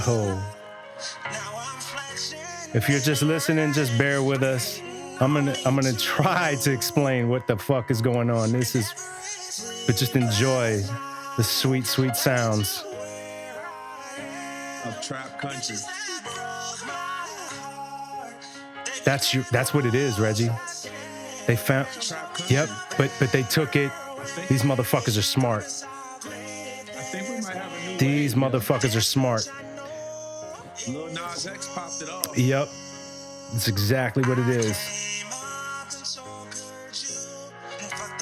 Oh. If you're just listening, just bear with us. I'm gonna try to explain what the fuck is going on. But just enjoy the sweet, sweet sounds Of trap country. That's what it is, Reggie. They found. Yep, but they took it. These motherfuckers are smart. I think we might have a new These motherfuckers are smart. Lil Nas X popped it off. Yep, that's exactly what it is.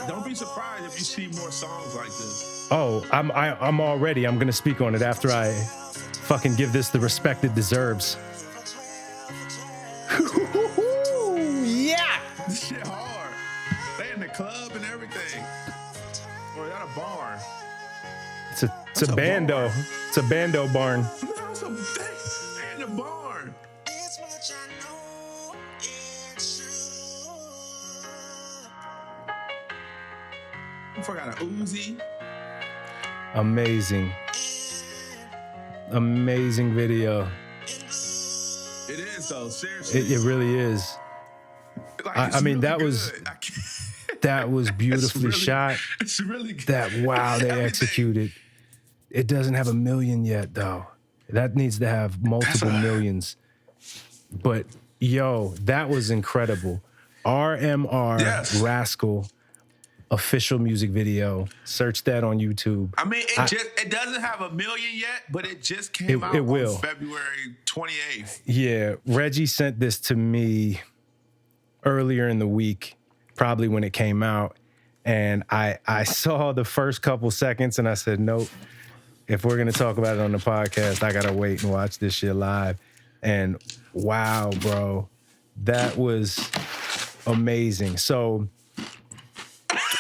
Don't be surprised if you see more songs like this. Oh, I'm gonna speak on it after I fucking give this the respect it deserves. Yeah. This shit hard. They in the club and everything. Or is that a barn? It's a bando. It's a bando barn. They in the barn. I forgot a Uzi. Amazing video. It is though, seriously. It really is. Like, I it's mean, really that was- good. I can't- That was beautifully shot. It's really good. They executed. It doesn't have 1 million yet, though. That needs to have multiple millions. But, yo, that was incredible. RMR Rascal official music video. Search that on YouTube. I mean, it doesn't have 1 million yet, but it just came out on February 28th. Yeah, Reggie sent this to me earlier in the week, probably when it came out. And I saw the first couple seconds and I said, nope, if we're going to talk about it on the podcast, I got to wait and watch this shit live. And wow, bro, that was amazing. So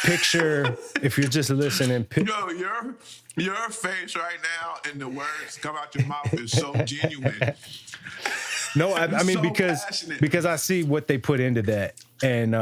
picture, if you're just listening. Yo, your face right now and the words come out your mouth is so genuine. No, I mean, so because I see what they put into that. And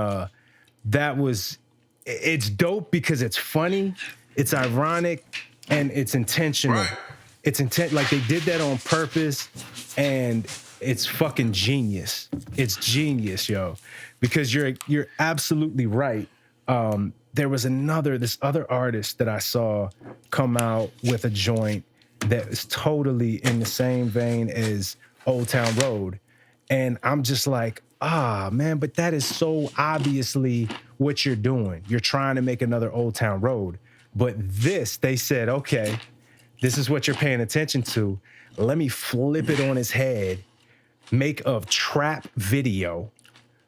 it's dope because it's funny, it's ironic, and it's intentional. Right. It's like they did that on purpose, and it's fucking genius. It's genius, yo. Because you're absolutely right. There was this other artist that I saw come out with a joint that is totally in the same vein as Old Town Road. And I'm just like, man, but that is so obviously what you're doing. You're trying to make another Old Town Road. But they said, okay, this is what you're paying attention to. Let me flip it on his head, make a trap video,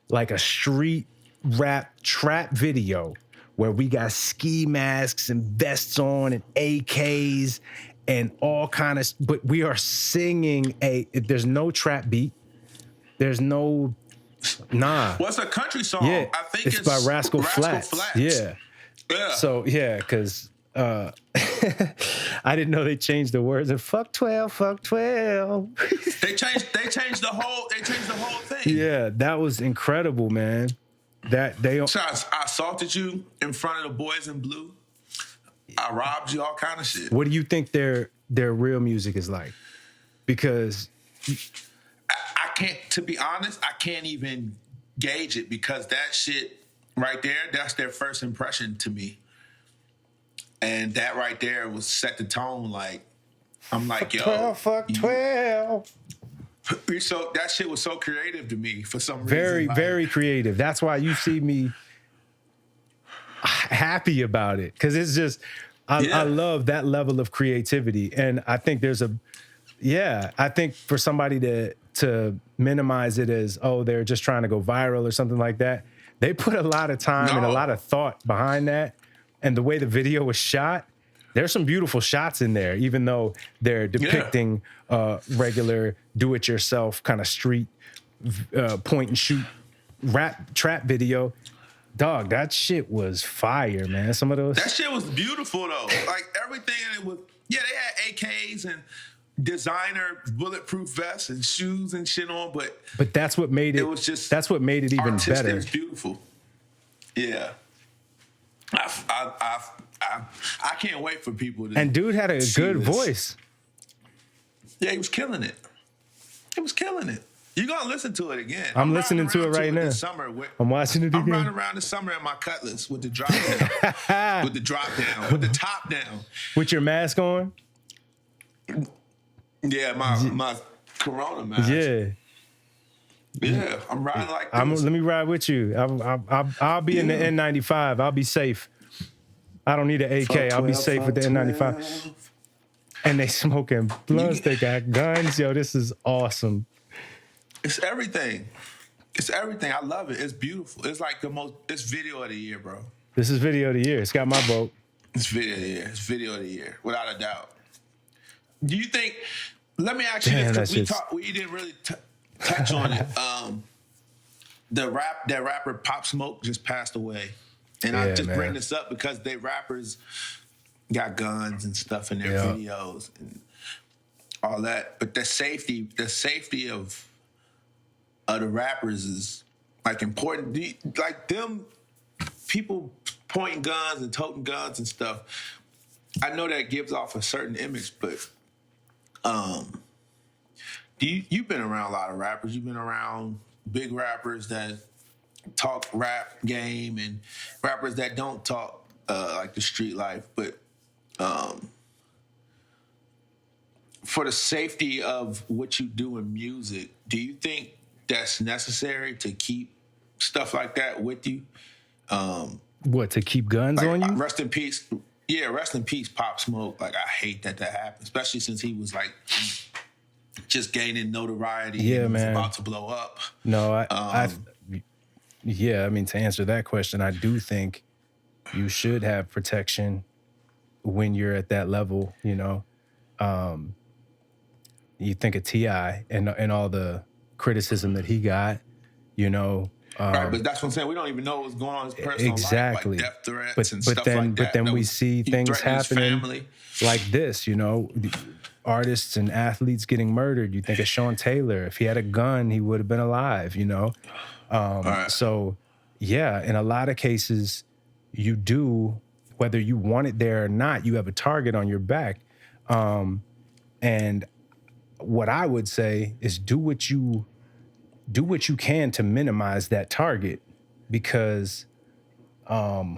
like a street rap trap video, where we got ski masks and vests on and AKs and all kind of, but we are singing there's no trap beat. There's no, What's a country song? Yeah, I think it's by Rascal Flatts. Yeah. So, because I didn't know they changed the words of fuck 12, fuck 12. They changed the whole thing. Yeah, that was incredible, man. So I assaulted you in front of the boys in blue. I robbed you, all kind of shit. What do you think their real music is like? Because I can't, to be honest, I can't even gauge it, because that shit right there, that's their first impression to me. And that right there was set the tone. Like, I'm like, yo. 12, fuck 12. So that shit was so creative to me for some reason. Very, very creative. That's why you see me happy about it. Because it's just, I love that level of creativity. And I think I think for somebody to minimize it as, they're just trying to go viral or something like that, they put a lot of time and a lot of thought behind that. And the way the video was shot, there's some beautiful shots in there, even though they're depicting regular do-it-yourself kind of street point and shoot rap trap video. Dog, that shit was fire, man. Some of those. That shit was beautiful though. Like everything in it was. Yeah, they had AKs and designer bulletproof vests and shoes and shit on, but that's what made it. It was just. That's what made it even artistic. better. It was beautiful. Yeah. I can't wait for people to. And dude had a good voice. Yeah, he was killing it. He was killing it. You're gonna listen to it again. I'm listening to it right now. This summer I'm watching it again. I'm running around the summer in my Cutlass with the drop down, with the top down, with your mask on. Yeah, my Carona mask. Yeah, I'm riding like this. Let me ride with you. I'll be in the N95. I'll be safe. I don't need an AK. I'll be safe with the N95. And they smoking blunts. They got guns. Yo, this is awesome. It's everything. It's everything. I love it. It's beautiful. It's like it's video of the year, bro. This is video of the year. It's got my vote. It's video of the year. It's video of the year, without a doubt. Do you think? Let me ask you this, because we didn't really touch on it. That rapper Pop Smoke just passed away, and I just bring this up because they rappers got guns and stuff in their videos and all that. But the safety of the rappers is like important. Like them people pointing guns and toting guns and stuff. I know that gives off a certain image, but you've been around a lot of rappers. You've been around big rappers that talk rap game and rappers that don't talk like the street life, but for the safety of what you do in music, do you think that's necessary to keep stuff like that with you? What, to keep guns on you? Rest in peace. Yeah, rest in peace, Pop Smoke. Like, I hate that happened, especially since he was like just gaining notoriety. Yeah, and was man. about to blow up. No, yeah, I mean, to answer that question, I do think you should have protection when you're at that level, you know. You think of T.I. and all the criticism that he got, you know. Right, but that's what I'm saying. We don't even know what's going on in his personal exactly. life, like death threats and stuff like that. But then we see things happening family. like this, you know, artists and athletes getting murdered. You think of Sean Taylor. If he had a gun, he would have been alive, you know. Right. So, yeah, in a lot of cases, you do, whether you want it there or not, you have a target on your back. And what I would say is do what you can to minimize that target, because I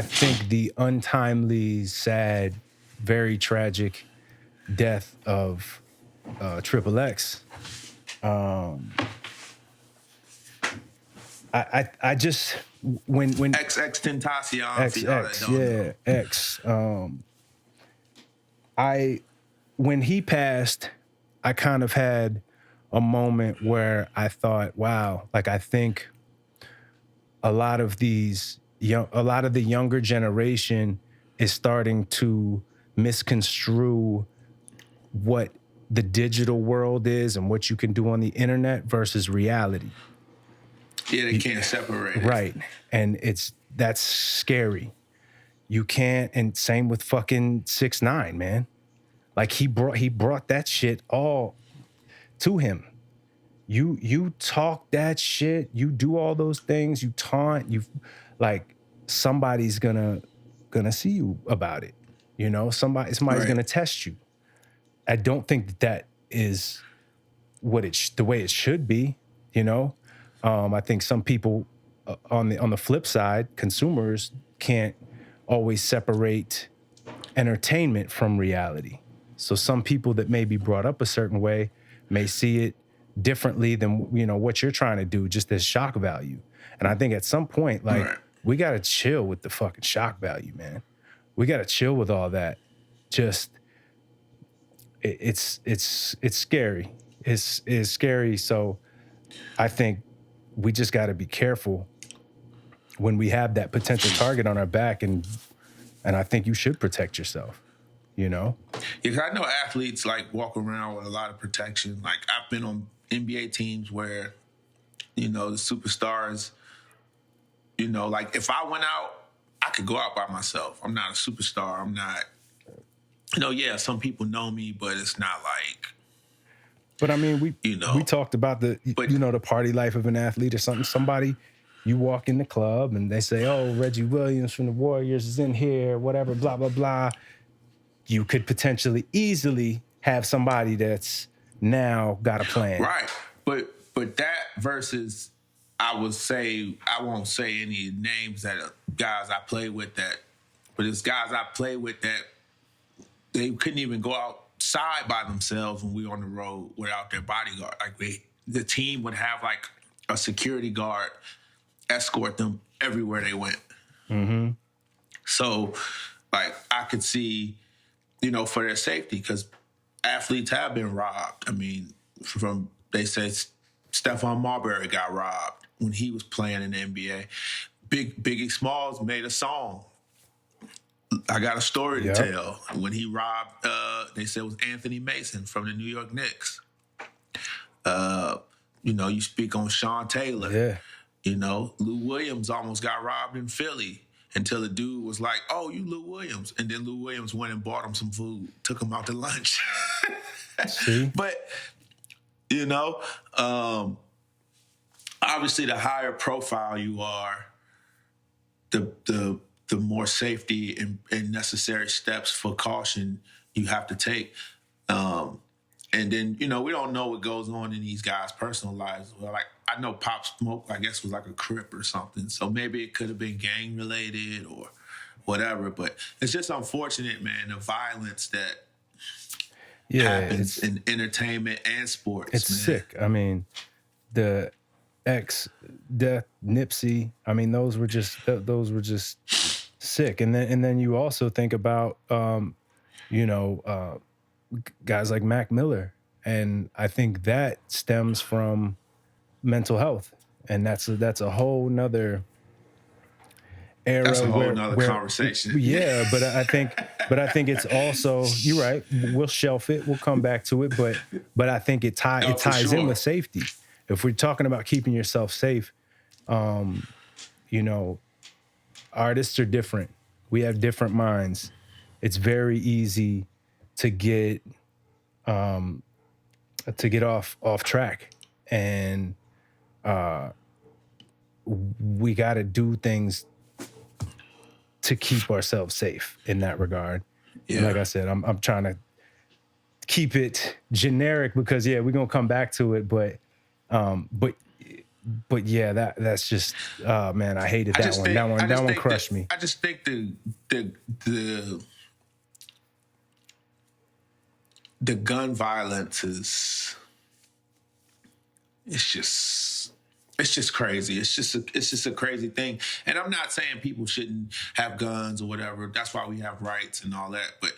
think the untimely, sad, very tragic death of Triple X, I just when XX Tentacion, X when he passed, I kind of had a moment where I thought, wow, like I think a lot of the younger generation is starting to misconstrue what the digital world is and what you can do on the internet versus reality. Yeah, they can't separate it. Right. And that's scary. You can't, and same with fucking 6ix9ine, man. Like he brought that shit all to him. You talk that shit, you do all those things, you taunt, you like somebody's gonna see you about it. You know, somebody's right. gonna test you. I don't think that is what the way it should be, you know? I think some people on the flip side, consumers can't always separate entertainment from reality. So some people that may be brought up a certain way may see it differently than, you know, what you're trying to do, just as shock value. And I think at some point, like, right. we got to chill with the fucking shock value, man. We got to chill with all that. Just, it's scary. It's scary. So I think we just got to be careful when we have that potential target on our back, and I think you should protect yourself. You know? Yeah, 'cause I know athletes like walk around with a lot of protection. Like I've been on NBA teams where, you know, the superstars, you know, like if I went out, I could go out by myself. I'm not a superstar. I'm not, you know, yeah, some people know me, but it's not like. But I mean, we talked about the party life of an athlete or something. Somebody, you walk in the club and they say, oh, Reggie Williams from the Warriors is in here, whatever, blah, blah, blah. You could potentially easily have somebody that's now got a plan. Right. But that versus, I won't say any names that guys I play with but it's guys I play with that they couldn't even go outside by themselves when we were on the road without their bodyguard. Like the team would have like a security guard escort them everywhere they went. Mm-hmm. So like I could see, you know, for their safety, because athletes have been robbed. I mean, they say Stephon Marbury got robbed when he was playing in the NBA. Biggie Smalls made a song. I got a story to tell. When he robbed, they said it was Anthony Mason from the New York Knicks. You know, you speak on Sean Taylor. Yeah. You know, Lou Williams almost got robbed in Philly. Until the dude was like, oh, you Lou Williams. And then Lou Williams went and bought him some food, took him out to lunch. See? But, you know, obviously the higher profile you are, the more safety and necessary steps for caution you have to take. And then, we don't know what goes on in these guys' personal lives. Well, like, I know Pop Smoke, I guess, was like a Crip or something. So maybe it could have been gang related or whatever. But it's just unfortunate, man, the violence that happens in entertainment and sports. It's man. sick. I mean, the ex-death Nipsey, I mean, those were just sick. And then you also think about, guys like Mac Miller. And I think that stems from mental health. And that's a whole nother era. That's a whole nother conversation. Yeah, but I think it's also, you're right, we'll shelf it, we'll come back to it, but I think it ties in with safety. If we're talking about keeping yourself safe, artists are different. We have different minds. It's very easy to get off track, and we got to do things to keep ourselves safe in that regard. Yeah. Like I said, I'm trying to keep it generic because we're gonna come back to it, but yeah, that's just man, I hated that one. That one crushed me. I just think the gun violence it's just crazy. It's just a crazy thing. And I'm not saying people shouldn't have guns or whatever. That's why we have rights and all that. But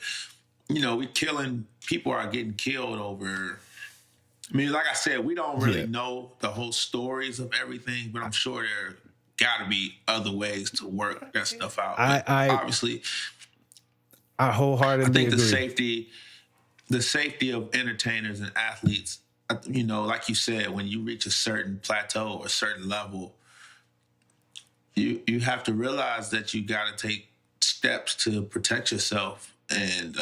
people are getting killed over. I mean, like I said, we don't really know the whole stories of everything, but I'm sure there got to be other ways to work that stuff out. Obviously, I wholeheartedly think agree. The safety of entertainers and athletes, like you said, when you reach a certain plateau or a certain level, you have to realize that you got to take steps to protect yourself. And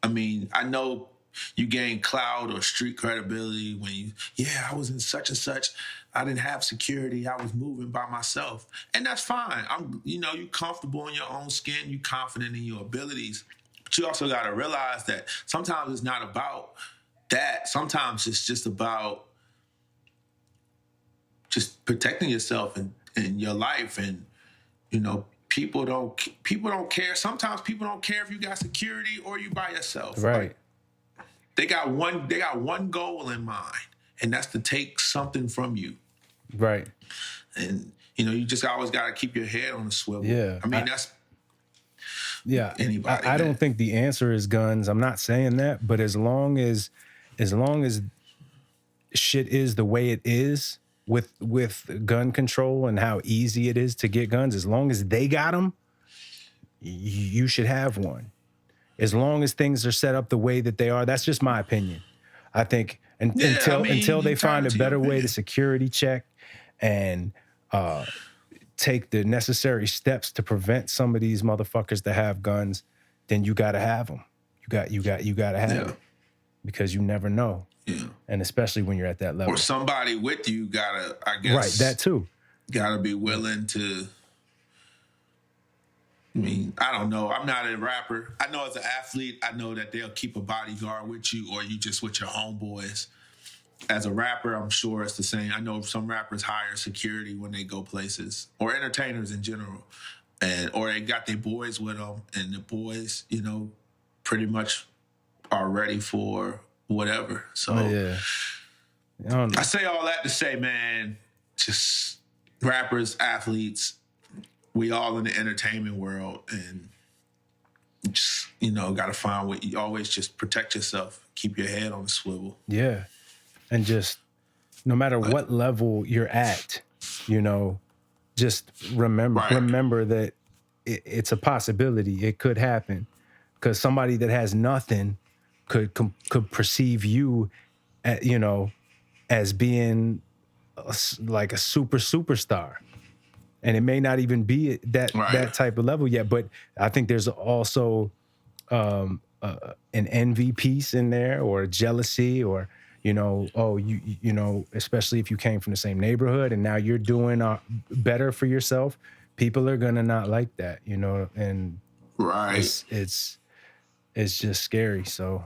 I mean, I know you gain clout or street credibility when I was in such and such. I didn't have security. I was moving by myself. And that's fine. You're comfortable in your own skin. You're confident in your abilities. But you also got to realize that sometimes it's not about that. Sometimes it's just about just protecting yourself and your life. And, people don't care. Sometimes people don't care if you got security or you by yourself. Right. Like, they got one goal in mind, and that's to take something from you. Right. And, you just always got to keep your head on the swivel. Yeah. I mean, that's anybody. I don't think the answer is guns. I'm not saying that, but as long as shit is the way it is with gun control and how easy it is to get guns, as long as they got them, you should have one. As long as things are set up the way that they are, that's just my opinion. I think until they find a better way to security check and take the necessary steps to prevent some of these motherfuckers that have guns, then you got to have them. You got to have them because you never know. Yeah. And especially when you're at that level. Or somebody with you gotta, I guess. Right, that too. Gotta be willing to. I mean, I don't know. I'm not a rapper. I know as an athlete, I know that they'll keep a bodyguard with you or you just with your homeboys. As a rapper, I'm sure it's the same. I know some rappers hire security when they go places, or entertainers in general, or they got their boys with them, and the boys, pretty much are ready for whatever. So I say all that to say, man, just rappers, athletes, we all in the entertainment world, and just, got to find what you always just protect yourself, keep your head on the swivel. Yeah. And just no matter what level you're at, just remember that it's a possibility. It could happen because somebody that has nothing could perceive you, as being like a superstar. And it may not even be that type of level yet. But I think there's also an envy piece in there, or jealousy, or especially if you came from the same neighborhood and now you're doing better for yourself, people are gonna not like that, and it's just scary. So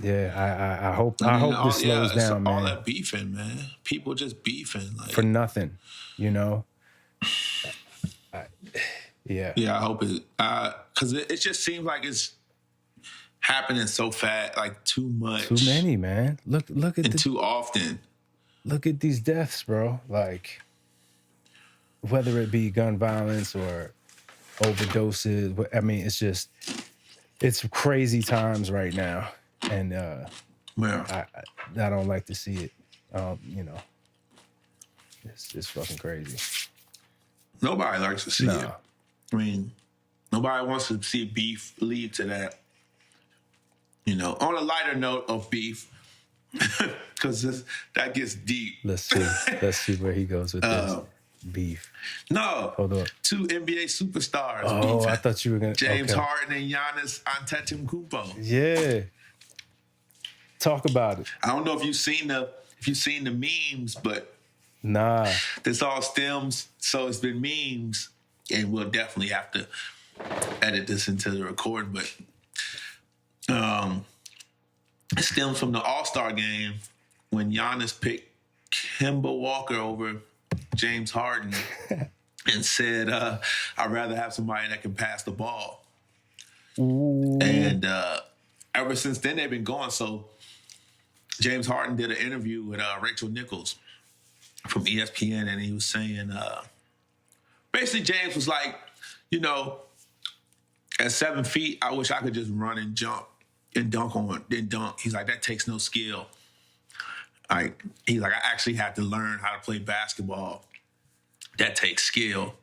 Yeah, I hope all, this slows down, man. All that beefing, man. People just beefing like for nothing, you know. Yeah. Yeah, I hope it. Because it just seems like it's happening so fast, like too much, Too many, man. Look at and too often. Look at these deaths, bro. Like, whether it be gun violence or overdoses, I mean, it's crazy times right now, and I don't like to see it. You know, it's fucking crazy. Nobody likes to see it. I mean, nobody wants to see beef lead to that. You know, on a lighter note of beef, because that gets deep. Let's see where he goes with this. Beef. No. Hold on. 2 NBA superstars. Oh, beefing. I thought you were gonna. James Harden and Giannis Antetokounmpo. Yeah. Talk about it. I don't know if you've seen the memes, but nah, this all stems. So it's been memes, and we'll definitely have to edit this into the recording. But it stems from the All-Star game when Giannis picked Kemba Walker over James Harden and said, I'd rather have somebody that can pass the ball. Ooh. And ever since then, they've been going. So James Harden did an interview with Rachel Nichols from ESPN, and he was saying, basically James was like, you know, at 7 feet, I wish I could just run and jump and dunk. He's like, that takes no skill. He's like, I actually had to learn how to play basketball. That takes skill.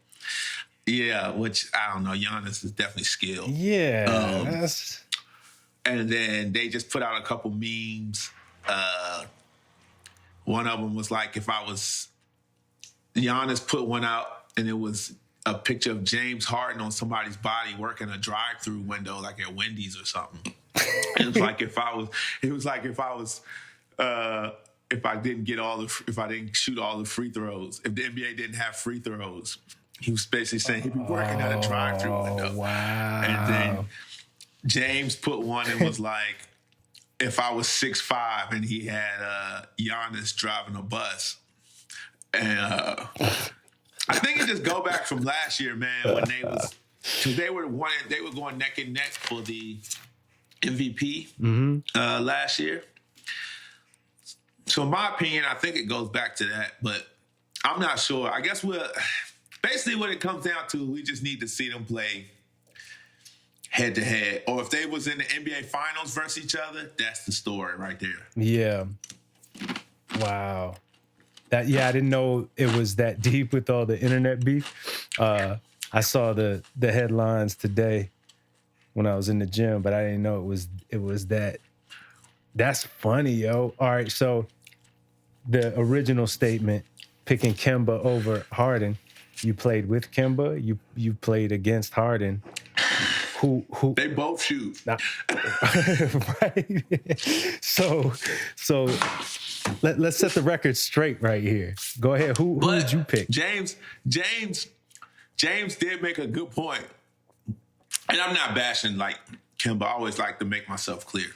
Yeah, which I don't know. Giannis is definitely skilled. Yeah. And then they just put out a couple memes. One of them was like, Giannis put one out, and it was a picture of James Harden on somebody's body working a drive-through window, like at Wendy's or something. It was like if I didn't shoot all the free throws, if the NBA didn't have free throws, he was basically saying he'd be working at a drive-through window. Wow. And then James put one and was like, if I was 6'5" and he had Giannis driving a bus. And I think it just go back from last year, man, when because they were going neck and neck for the MVP last year. So in my opinion, I think it goes back to that, but I'm not sure. I guess basically what it comes down to, we just need to see them play head to head. Or if they was in the NBA finals versus each other, that's the story right there. Yeah. Wow. I didn't know it was that deep with all the internet beef. I saw the headlines today when I was in the gym, but I didn't know it was that. That's funny, yo. All right, so the original statement, picking Kemba over Harden, you played with Kemba, you played against Harden. Who they both shoot. Right. So let's set the record straight right here. Go ahead. Who did you pick? James did make a good point. And I'm not bashing like Kemba. I always like to make myself clear.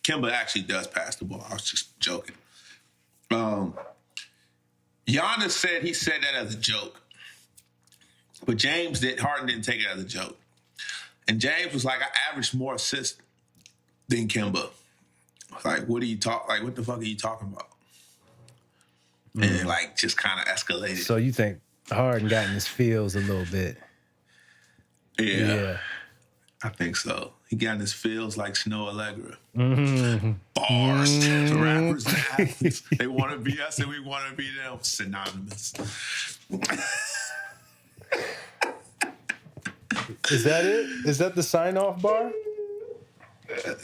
Kemba actually does pass the ball. I was just joking. Giannis said he said that as a joke. But Harden didn't take it as a joke. And James was like, I averaged more assists than Kemba. Like, what the fuck are you talking about? And just kind of escalated. So you think Harden got in his feels a little bit? Yeah. I think so. He got in his feels like Snow Allegra. Mm-hmm. Bars, the rappers, the athletes. They want to be us and we want to be them. Synonymous. Is that it? Is that the sign-off bar?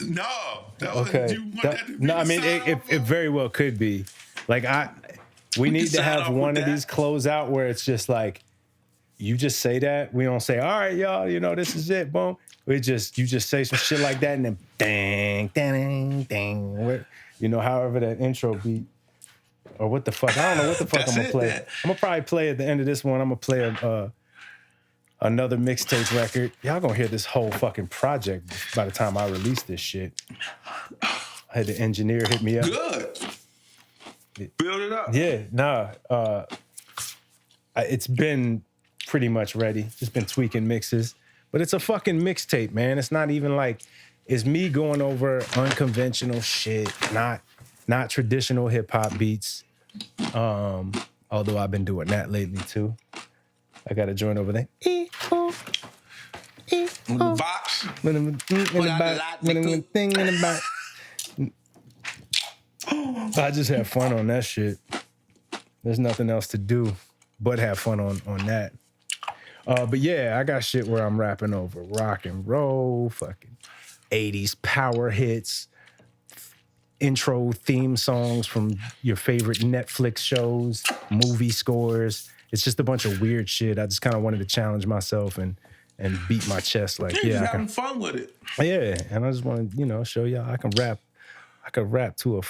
No. Okay. It very well could be. Like we need to have one of these close out where it's just like, you just say that. We don't say, all right, y'all, this is it, boom. You just say some shit like that and then dang, dang, dang. However that intro beat or what the fuck. I don't know what the fuck I'm going to play. I'm going to probably play at the end of this one. I'm going to play another mixtape record. Y'all going to hear this whole fucking project by the time I release this shit. I had the engineer hit me up. Good. Build it up. Yeah, nah. It's been pretty much ready. Just been tweaking mixes. But it's a fucking mixtape, man. It's not even like, it's me going over unconventional shit, not traditional hip hop beats. Although I've been doing that lately too. I got a joint over there. Box. I just have fun on that shit. There's nothing else to do but have fun on that. But yeah, I got shit where I'm rapping over rock and roll, fucking 80s power hits, intro theme songs from your favorite Netflix shows, movie scores. It's just a bunch of weird shit. I just kind of wanted to challenge myself and beat my chest like, You're just having fun with it. Yeah, and I just want to, show y'all I can rap. I could rap to a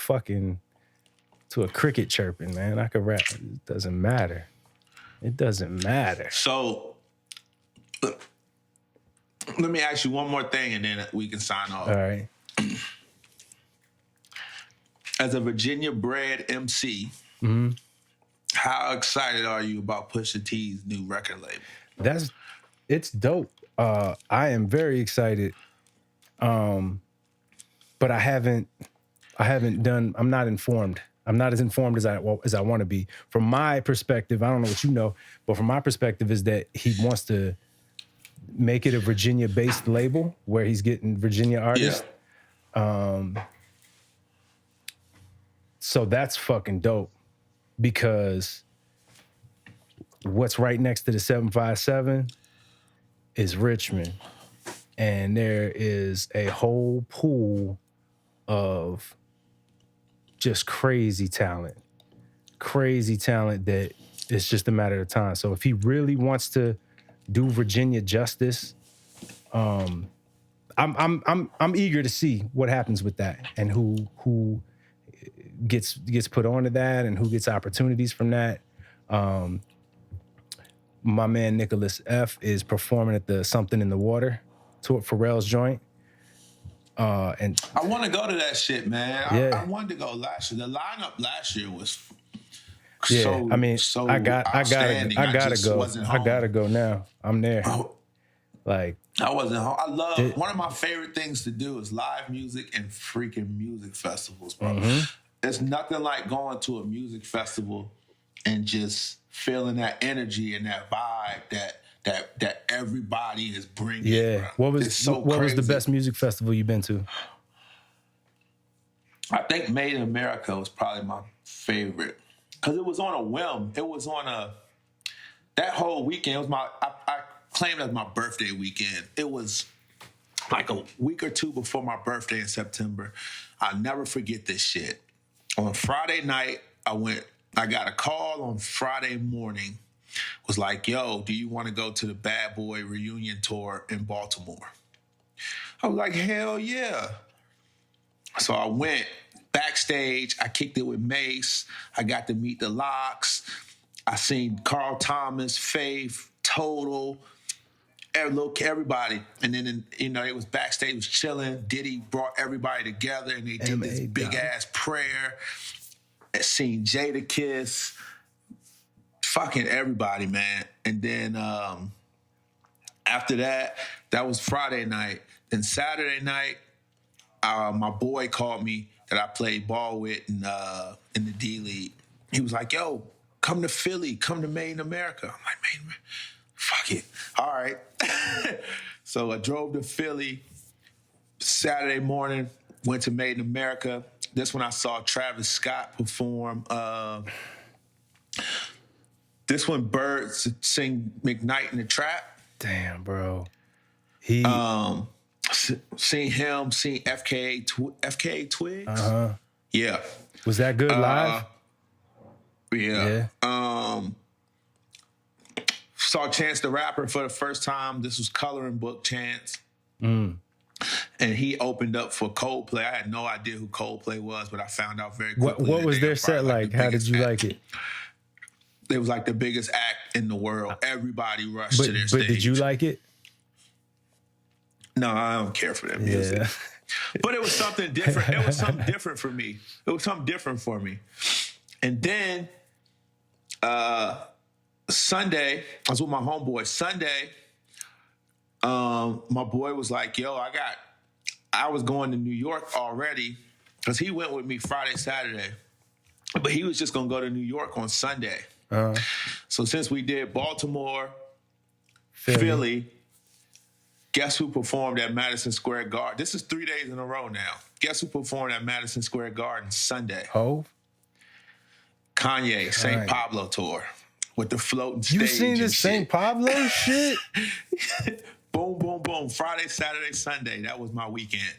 cricket chirping, man. I could rap. It doesn't matter. It doesn't matter. So, let me ask you one more thing, and then we can sign off. All right. As a Virginia-bred MC, how excited are you about Pusha T's new record label? It's dope. I am very excited. But I'm not informed. I'm not as informed as I want to be. From my perspective, I don't know what you know, but from my perspective is that he wants to make it a Virginia-based label where he's getting Virginia artists. Yeah. So that's fucking dope because what's right next to the 757 is Richmond. And there is a whole pool of just crazy talent that it's just a matter of time. So if he really wants to do Virginia justice, I'm eager to see what happens with that and who gets put onto that and who gets opportunities from that. My man Nicholas F is performing at the Something in the Water tour, Pharrell's joint. And I want to go to that shit, man. Yeah. I wanted to go last year. The lineup last year was I gotta go. I gotta go now. I'm there. Like I wasn't home. I love one of my favorite things to do is live music and freaking music festivals, bro. Mm-hmm. There's nothing like going to a music festival and just feeling that energy and that vibe that everybody is bringing. Yeah. Bro. What was the best music festival you've been to? I think Made in America was probably my favorite because it was on a whim. It was on that whole weekend. It was I claimed it as my birthday weekend. It was like a week or two before my birthday in September. I'll never forget this shit. On Friday night, I got a call on Friday morning. Was like, yo, do you want to go to the Bad Boy reunion tour in Baltimore? I was like, hell yeah. So I went backstage. I kicked it with Mace. I got to meet the Locks. I seen Carl Thomas, Faith, Total, everybody. And then, it was backstage, it was chilling. Diddy brought everybody together and they did this big-ass prayer. I seen Jadakiss. Fucking everybody, man. And then after that was Friday night. Then Saturday night, my boy called me that I played ball with in the D League. He was like, yo, come to Philly, come to Made in America. I'm like, Made in America? Fuck it. All right. So I drove to Philly Saturday morning, went to Made in America. This when I saw Travis Scott perform. This one, Bird sing McKnight in the Trap. Damn, bro. Seen him, seen FKA Twigs. Uh-huh. Yeah. Was that good live? Yeah. Saw Chance the Rapper for the first time. This was Coloring Book Chance. And he opened up for Coldplay. I had no idea who Coldplay was, but I found out very quickly. What was their set like? How did you like it? It was like the biggest act in the world. Everybody rushed to their stage. But did you like it? No, I don't care for that music. But it was something different. It was something different for me. It was something different for me. And then Sunday, I was with my homeboy. Sunday, my boy was like, yo, I was going to New York already because he went with me Friday, Saturday. But he was just going to go to New York on Sunday. So since we did Baltimore, Philly, guess who performed at Madison Square Garden? This is 3 days in a row now. Guess who performed at Madison Square Garden Sunday? Hov? Kanye, St. Pablo tour with the floating stage. You seen this St. Pablo shit? Boom, boom, boom. Friday, Saturday, Sunday. That was my weekend.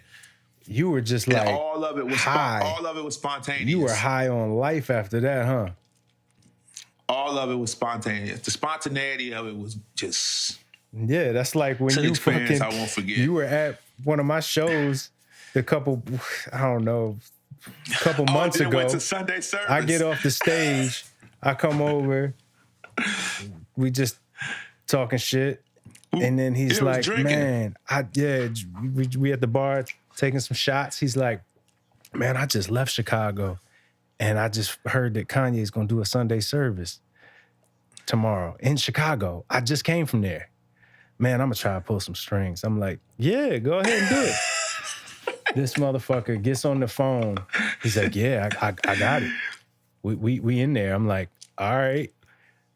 You were just And like all of it was high. all of it was spontaneous. You were high on life after that, huh? All of it was spontaneous. The spontaneity of it was just Yeah, that's like when it's an you experience fucking I won't forget. You were at one of my shows a couple months ago. Went to Sunday service. I get off the stage, I come over, we just talking shit, and then he's like, drinking. "Man, we at the bar taking some shots." He's like, "Man, I just left Chicago, and I just heard that Kanye's gonna do a Sunday service tomorrow in Chicago. I just came from there. Man, I'm gonna try to pull some strings." I'm like, "Yeah, go ahead and do it." This motherfucker gets on the phone. He's like, "Yeah, I got it. We in there." I'm like, "All right."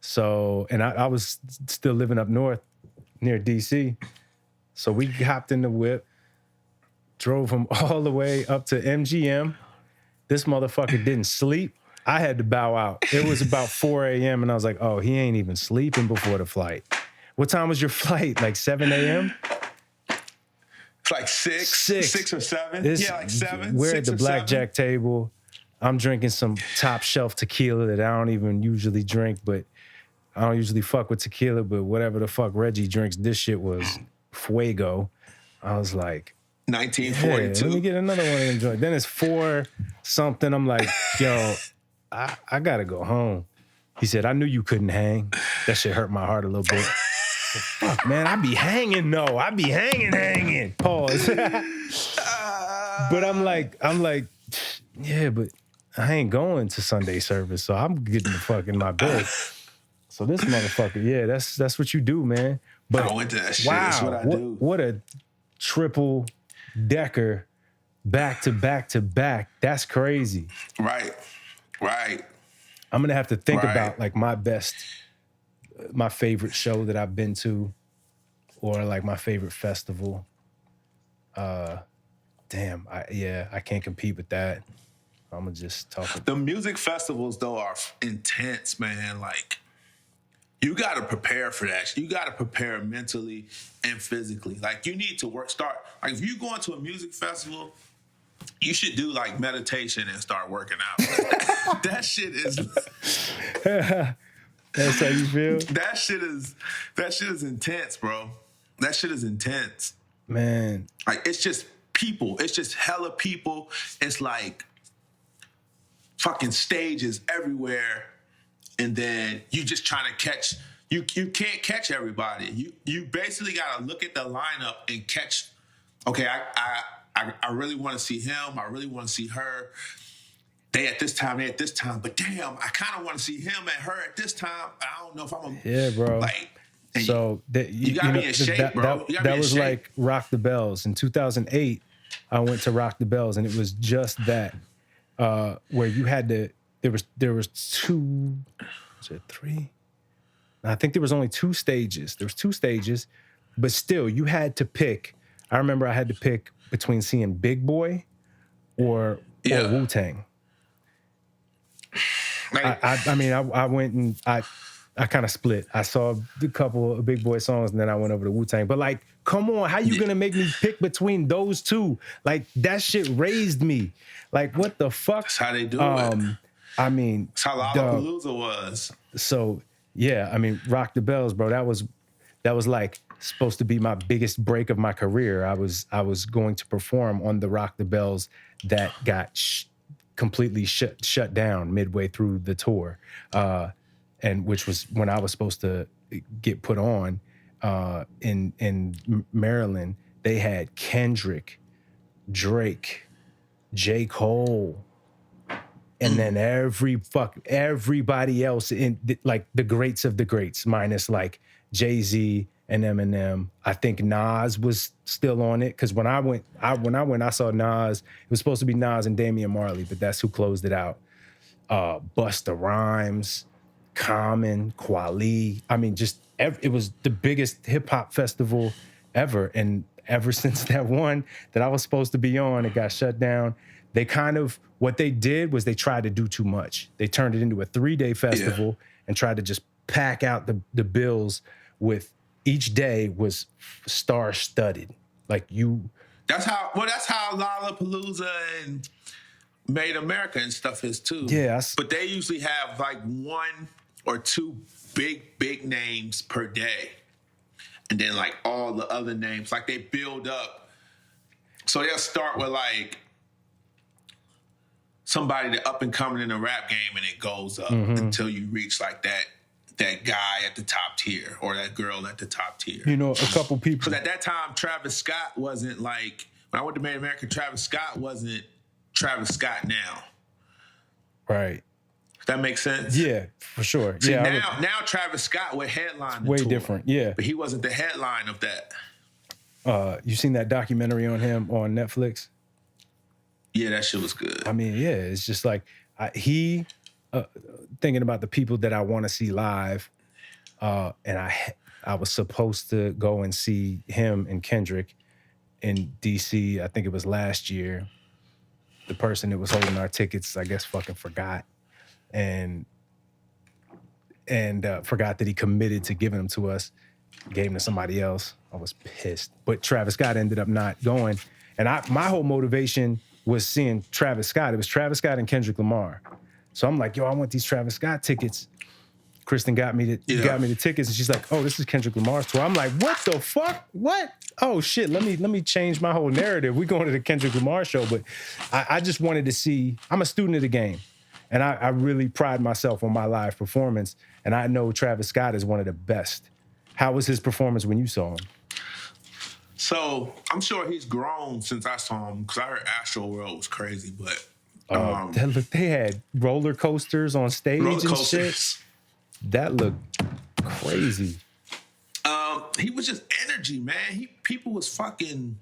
So, and I was still living up north near DC. So we hopped in the whip, drove him all the way up to MGM. This motherfucker didn't sleep. I had to bow out. It was about 4 a.m. and I was like, oh, he ain't even sleeping before the flight. What time was your flight? Like 7 a.m.? It's like 6 or 7. Like 7. We're at the blackjack table. I'm drinking some top shelf tequila that I don't even usually drink, but I don't usually fuck with tequila, but whatever the fuck Reggie drinks, this shit was fuego. I was like, 1942. Let me get another one of them joints. Then it's 4 something. I'm like, yo, I gotta go home. He said, I knew you couldn't hang. That shit hurt my heart a little bit. Fuck, man, I be hanging though. I be hanging. Pause. But I'm like, yeah, but I ain't going to Sunday service, so I'm getting the fuck in my bed. So this motherfucker, yeah, that's what you do, man. But I went to that shit. wow, That's what I do. What a triple decker back to back to back. That's crazy. Right. I'm gonna have to think about like my favorite show that I've been to, or like my favorite festival. I can't compete with that. I'm gonna just talk about the music festivals though are intense, man. Like, you gotta prepare for that. You gotta prepare mentally and physically. Like, you need to like if you go into a music festival, you should do like meditation and start working out. That shit is That's how you feel? that shit is intense, bro. That shit is intense. Man. Like, it's just people. It's just hella people. It's like fucking stages everywhere. And then you just trying to catch. You can't catch everybody. You basically gotta look at the lineup and catch. Okay, I really want to see him. I really want to see her. They at this time. But damn, I kind of want to see him and her at this time. I don't know if I'm. Yeah, bro. Like, so you gotta be in shape, bro. That was like Rock the Bells in 2008. I went to Rock the Bells, and it was just that where you had to. There was 2. Was it 3? I think there was only 2 stages. There was 2 stages, but still, you had to pick. I remember I had to pick between seeing Big Boy or Wu-Tang. I went and I kind of split. I saw a couple of Big Boy songs, and then I went over to Wu-Tang. But like, come on, how you gonna make me pick between those 2? Like, that shit raised me. Like, what the fuck? That's how they do it. I mean, that's how Lollapalooza was. So yeah, I mean, Rock the Bells, bro. That was like supposed to be my biggest break of my career. I was going to perform on the Rock the Bells that got completely shut down midway through the tour, and which was when I was supposed to get put on in Maryland. They had Kendrick, Drake, J. Cole, and then everybody else in like the greats of the greats, minus like Jay-Z and Eminem. I think Nas was still on it because when I went, I saw Nas. It was supposed to be Nas and Damian Marley, but that's who closed it out. Busta Rhymes, Common, Kweli. I mean, it was the biggest hip hop festival ever. And ever since that one that I was supposed to be on, it got shut down. They what they did was they tried to do too much. They turned it into a 3-day festival and tried to just pack out the bills with each day was star-studded. Like That's how Lollapalooza and Made America and stuff is too. Yeah. But they usually have like 1 or 2 big names per day. And then like all the other names, like they build up. So they'll start with like somebody that up and coming in the rap game, and it goes up until you reach like that guy at the top tier or that girl at the top tier. You know, a couple people. Because at that time, Travis Scott wasn't like, when I went to Made America, Travis Scott wasn't Travis Scott now. Right. That makes sense? Yeah, for sure. See, yeah. Now Travis Scott would headline the way tour, different, yeah. But he wasn't the headline of that. You seen that documentary on him on Netflix? Yeah, that shit was good. I mean, yeah, it's just like thinking about the people that I want to see live, and I was supposed to go and see him and Kendrick in DC. I think it was last year. The person that was holding our tickets, I guess, fucking forgot, and forgot that he committed to giving them to us. Gave them to somebody else. I was pissed, but Travis Scott ended up not going, and my whole motivation was seeing Travis Scott. It was Travis Scott and Kendrick Lamar. So I'm like, yo, I want these Travis Scott tickets. Kristen got me the tickets, and she's like, oh, this is Kendrick Lamar's tour. I'm like, what the fuck? What? Oh shit, let me change my whole narrative. We're going to the Kendrick Lamar show, but I just wanted to see, I'm a student of the game. And I really pride myself on my live performance. And I know Travis Scott is one of the best. How was his performance when you saw him? So I'm sure he's grown since I saw him, because I heard Astro World was crazy, but they had roller coasters on stage and shit. That looked crazy. He was just energy, man. People was fucking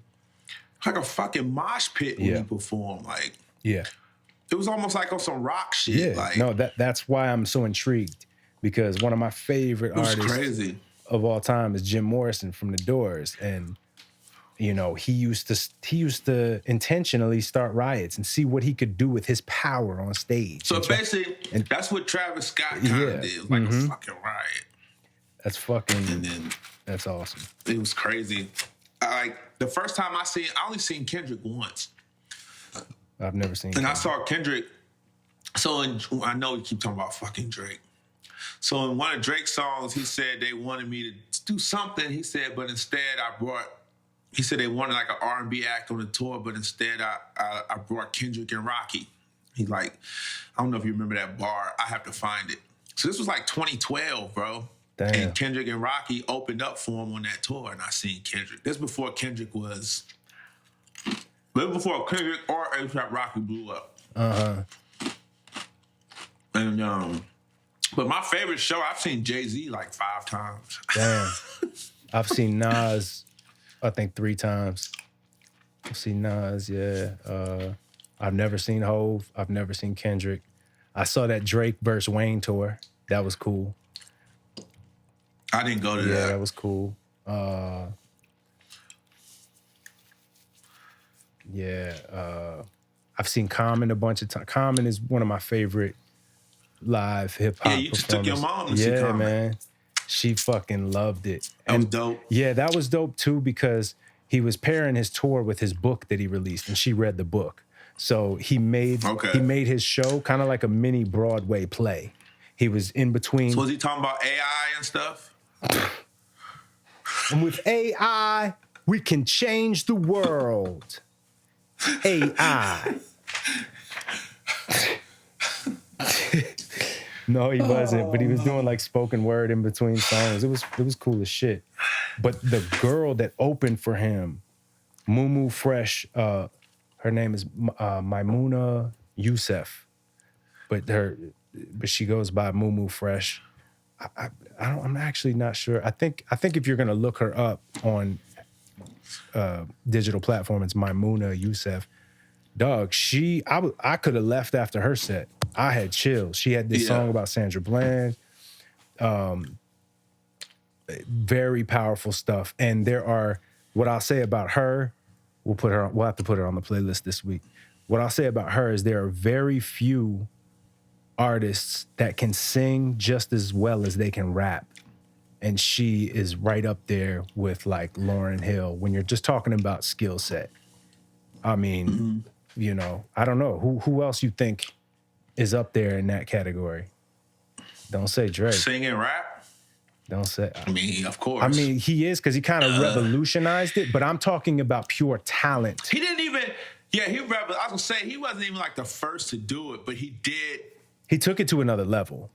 like a fucking mosh pit when he performed. Like, yeah, it was almost like on some rock shit. Yeah, like, no, that's why I'm so intrigued, because one of my favorite artists of all time is Jim Morrison from The Doors, and you know, he used to intentionally start riots and see what he could do with his power on stage. So basically, that's what Travis Scott kind of did, like a fucking riot. That's awesome. It was crazy. The first time I only seen Kendrick once. I've never seen Kendrick. And I saw Kendrick. So I know we keep talking about fucking Drake. So in one of Drake's songs, he said they wanted me to do something. He said, but instead he said they wanted like an R&B act on the tour, but instead I brought Kendrick and Rocky. He's like, I don't know if you remember that bar. I have to find it. So this was like 2012, bro. Damn. And Kendrick and Rocky opened up for him on that tour, and I seen Kendrick. This before Kendrick or A$AP Rocky blew up. And but my favorite show, I've seen Jay-Z like 5 times. Damn. I've seen Nas, I think 3 times. I've seen Nas, yeah. I've never seen Hove. I've never seen Kendrick. I saw that Drake versus Wayne tour. That was cool. I didn't go to that. Yeah, that was cool. I've seen Common a bunch of times. Common is one of my favorite live hip hop. Yeah, you just took your mom to see Common. Yeah, man. She fucking loved it. That was dope. Yeah, that was dope too, because he was pairing his tour with his book that he released, and she read the book. So he made his show kind of like a mini Broadway play. He was in between. So was he talking about AI and stuff? And with AI, we can change the world. AI. No, he wasn't, but he was doing like spoken word in between songs. It was cool as shit. But the girl that opened for him, Mumu Fresh, Her name is Maimuna Youssef, but she goes by Moo Fresh. I'm actually not sure. I think if you're gonna look her up on digital platform, it's Maimuna Youssef. Dog, I could have left after her set. I had chills. She had this song about Sandra Bland. Very powerful stuff. And there are, what I'll say about her, we'll have to put her on the playlist this week. What I'll say about her is there are very few artists that can sing just as well as they can rap. And she is right up there with like Lauryn Hill when you're just talking about skill set. I mean, you know, I don't know. Who else you think is up there in that category? Don't say Drake. Singing rap? Don't say. I mean, of course. I mean, he is because he kind of revolutionized it, but I'm talking about pure talent. He didn't even, I was gonna say, he wasn't even like the first to do it, but he did. He took it to another level.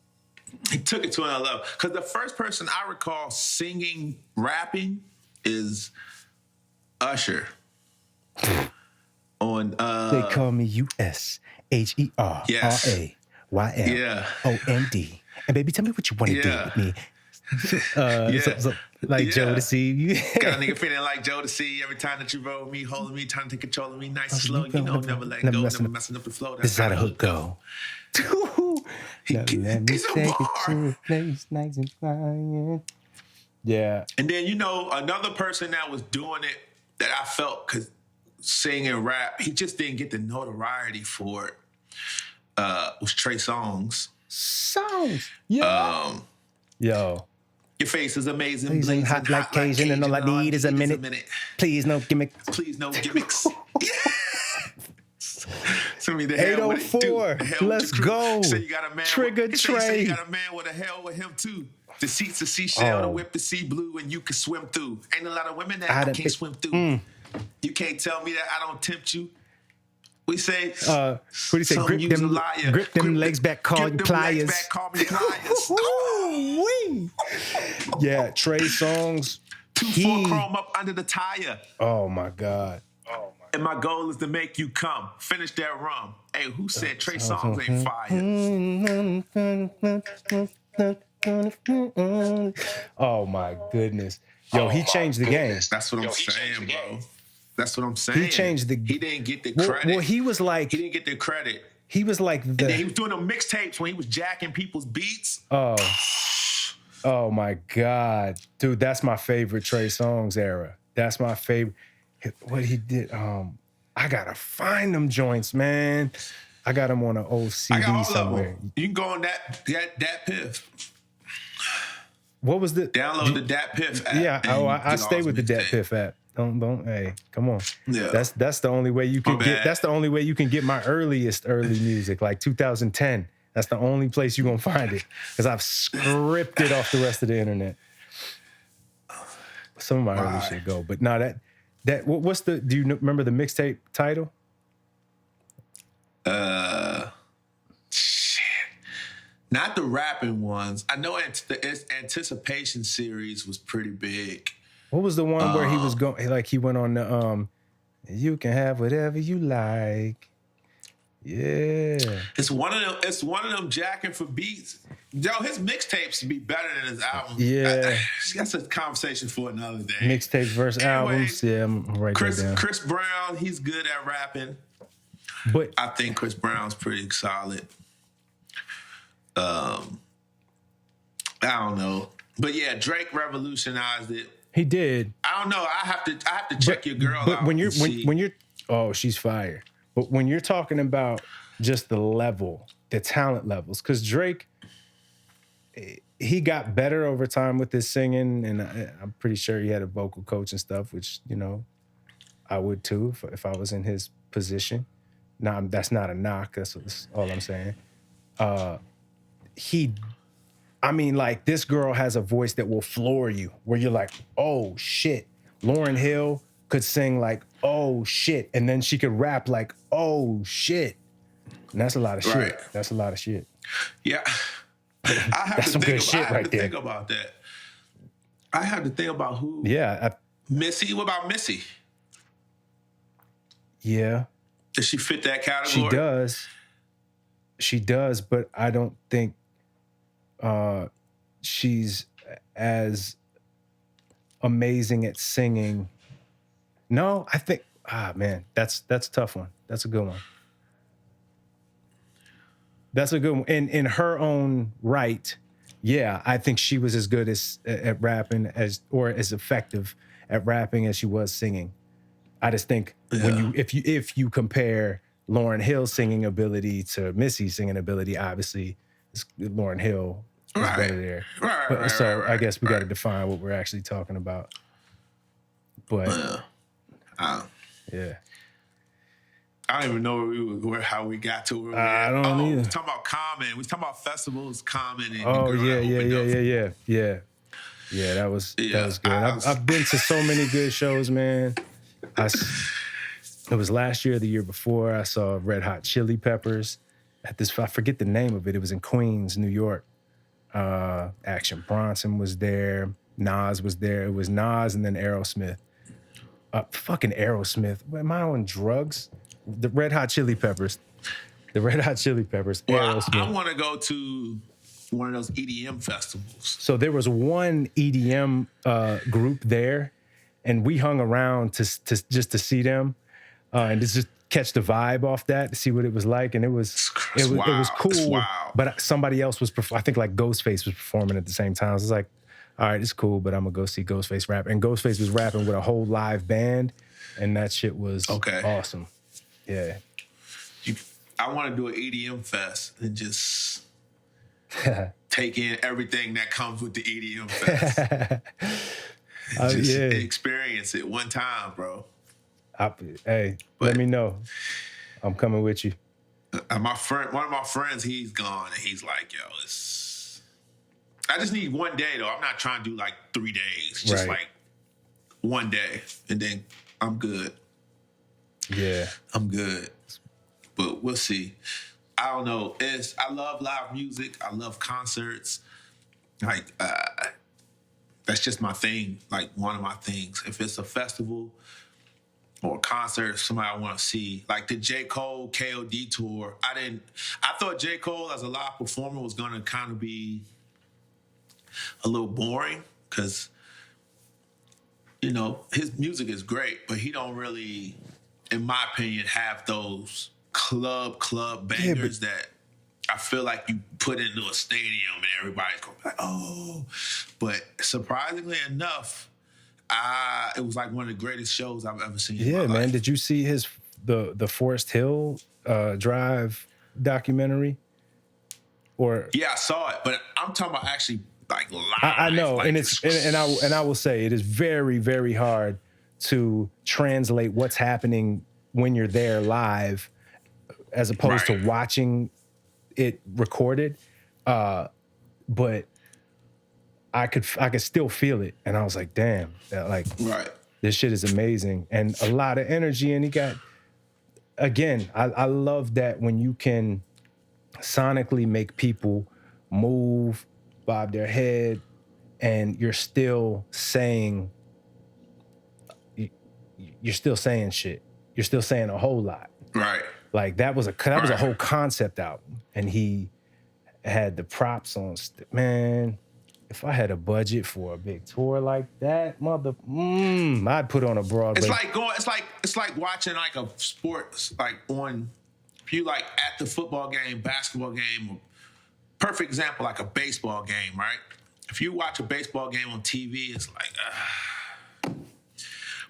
Because the first person I recall singing, rapping is Usher. On They call me USHERRAYMOND. And baby, tell me what you want to do with me. Jodeci. Got a nigga feeling like Jodeci every time that you roll me, holding me, trying to take control of me, nice and slow. You know, never let go, never messing up the flow. This is how the hook go. Let me take it to a place nice and quiet. Yeah. And then, you know, another person that was doing it that I felt could sing and rap, he just didn't get the notoriety for it, was Trey Songz. Yeah. Yo. Your face is amazing. Blazing hot like Cajun, and all I need is a minute. Please, no gimmicks. Please, no gimmicks. Send me the 804. Let's go. So you got a man. Trigger Trey. You got a man with a hell with him too. The seat's a seashell, the whip the sea blue, and you can swim through. Ain't a lot of women that I can't swim through. You can't tell me that I don't tempt you. We say, what do you say? Grip them legs back, call you pliers. Yeah, Trey Songz. 2-4 chrome up under the tire. Oh my God. And my goal is to make you come. Finish that rum. Hey, who said Trey Songz ain't fire? Oh my goodness. Yo, he changed the game. That's what I'm saying, bro. That's what I'm saying. He changed the game. He didn't get the credit. Well, he was like... He didn't get the credit. He was like the... And then he was doing the mixtapes when he was jacking people's beats. Oh my God. Dude, that's my favorite Trey Songz era. That's my favorite. What he did, I gotta find them joints, man. I got them on an old CD somewhere. You can go on that Piff. What was the... Download the Dat Piff app. Yeah, I stay with the Dat Piff app. Don't, hey, come on. Yeah. That's the only way you can get, that's the only way you can get my early music, like 2010. That's the only place you're gonna find it. Because I've scripted off the rest of the internet. Some of my early shit go. But no, do you remember the mixtape title? Shit. Not the rapping ones. I know the Anticipation series was pretty big. What was the one where he was going, like he went on the, you can have whatever you like. Yeah. It's one of them jacking for beats. Yo, his mixtapes be better than his albums. Yeah. That's a conversation for another day. Mixtapes versus albums. Yeah, I'm right there down. Chris Brown, he's good at rapping. But I think Chris Brown's pretty solid. I don't know. But yeah, Drake revolutionized it. He did. I don't know. I have to check your girl out. But when you're oh, she's fire. But when you're talking about just the level, the talent levels, because Drake, he got better over time with his singing, and I'm pretty sure he had a vocal coach and stuff, which, you know, I would too if I was in his position. Now, that's not a knock. That's all I'm saying. Like, this girl has a voice that will floor you, where you're like, oh, shit. Lauryn Hill could sing like, oh, shit. And then she could rap like, oh, shit. And that's a lot of shit. That's a lot of shit. Yeah. That's some good shit right there. Think about that. I have to think about who. Yeah. Missy. What about Missy? Yeah. Does she fit that category? She does, but I don't think she's as amazing at singing. No, I think man, that's a tough one. That's a good one. That's a good one. In her own right, yeah, I think she was as good at rapping or as effective at rapping as she was singing. I just think if you compare Lauryn Hill's singing ability to Missy's singing ability, obviously Lauryn Hill is better there. So I guess we got to define what we're actually talking about. But yeah. I don't even know how we got to where we I don't either. We talking about Common. We talking about festivals, Common. And yeah. Yeah, that was good. I've been to so many good shows, man. It was last year or the year before. I saw Red Hot Chili Peppers at this. I forget the name of it. It was in Queens, New York. Action Bronson was there. Nas was there. It was Nas and then Aerosmith. Fucking Aerosmith. Am I on drugs? The Red Hot Chili Peppers. Well, Aerosmith. I want to go to one of those EDM festivals. So there was one EDM group there, and we hung around to just to see them and just catch the vibe off that, to see what it was like. And it was cool. But somebody else was I think like Ghostface was performing at the same time. So it was like, all right, it's cool, but I'm gonna go see Ghostface rap. And Ghostface was rapping with a whole live band, and that shit was awesome. Yeah. I want to do an EDM fest and just take in everything that comes with the EDM fest. Experience it one time, bro. Let me know. I'm coming with you. One of my friends, he's gone, and he's like, yo, I just need one day, though. I'm not trying to do like 3 days. Just like one day, and then I'm good. Yeah. I'm good. But we'll see. I don't know. I love live music. I love concerts. Like, that's just my thing. Like, one of my things. If it's a festival or a concert, somebody I want to see. Like the J. Cole KOD tour. I thought J. Cole as a live performer was going to kind of be a little boring because, you know, his music is great, but he don't really, in my opinion, have those club bangers that I feel like you put into a stadium and everybody's going to be like, oh. But surprisingly enough, it was like one of the greatest shows I've ever seen. Yeah, man. Did you see the Forest Hill Drive documentary? Yeah, I saw it, but I'm talking about actually like live. I know, like, and I will say it is very, very hard to translate what's happening when you're there live, as opposed to watching it recorded. But I could still feel it, and I was like, damn, this shit is amazing, and a lot of energy. And he got, again, I love that when you can sonically make people move, bob their head, and you're still saying shit. You're still saying a whole lot. Right. Like that was a whole concept album, and he had the props on. Man, if I had a budget for a big tour like that, I'd put on a Broadway. It's like watching like a sports, like on, if you like at the football game, basketball game. Perfect example, like a baseball game, right? If you watch a baseball game on TV, it's like,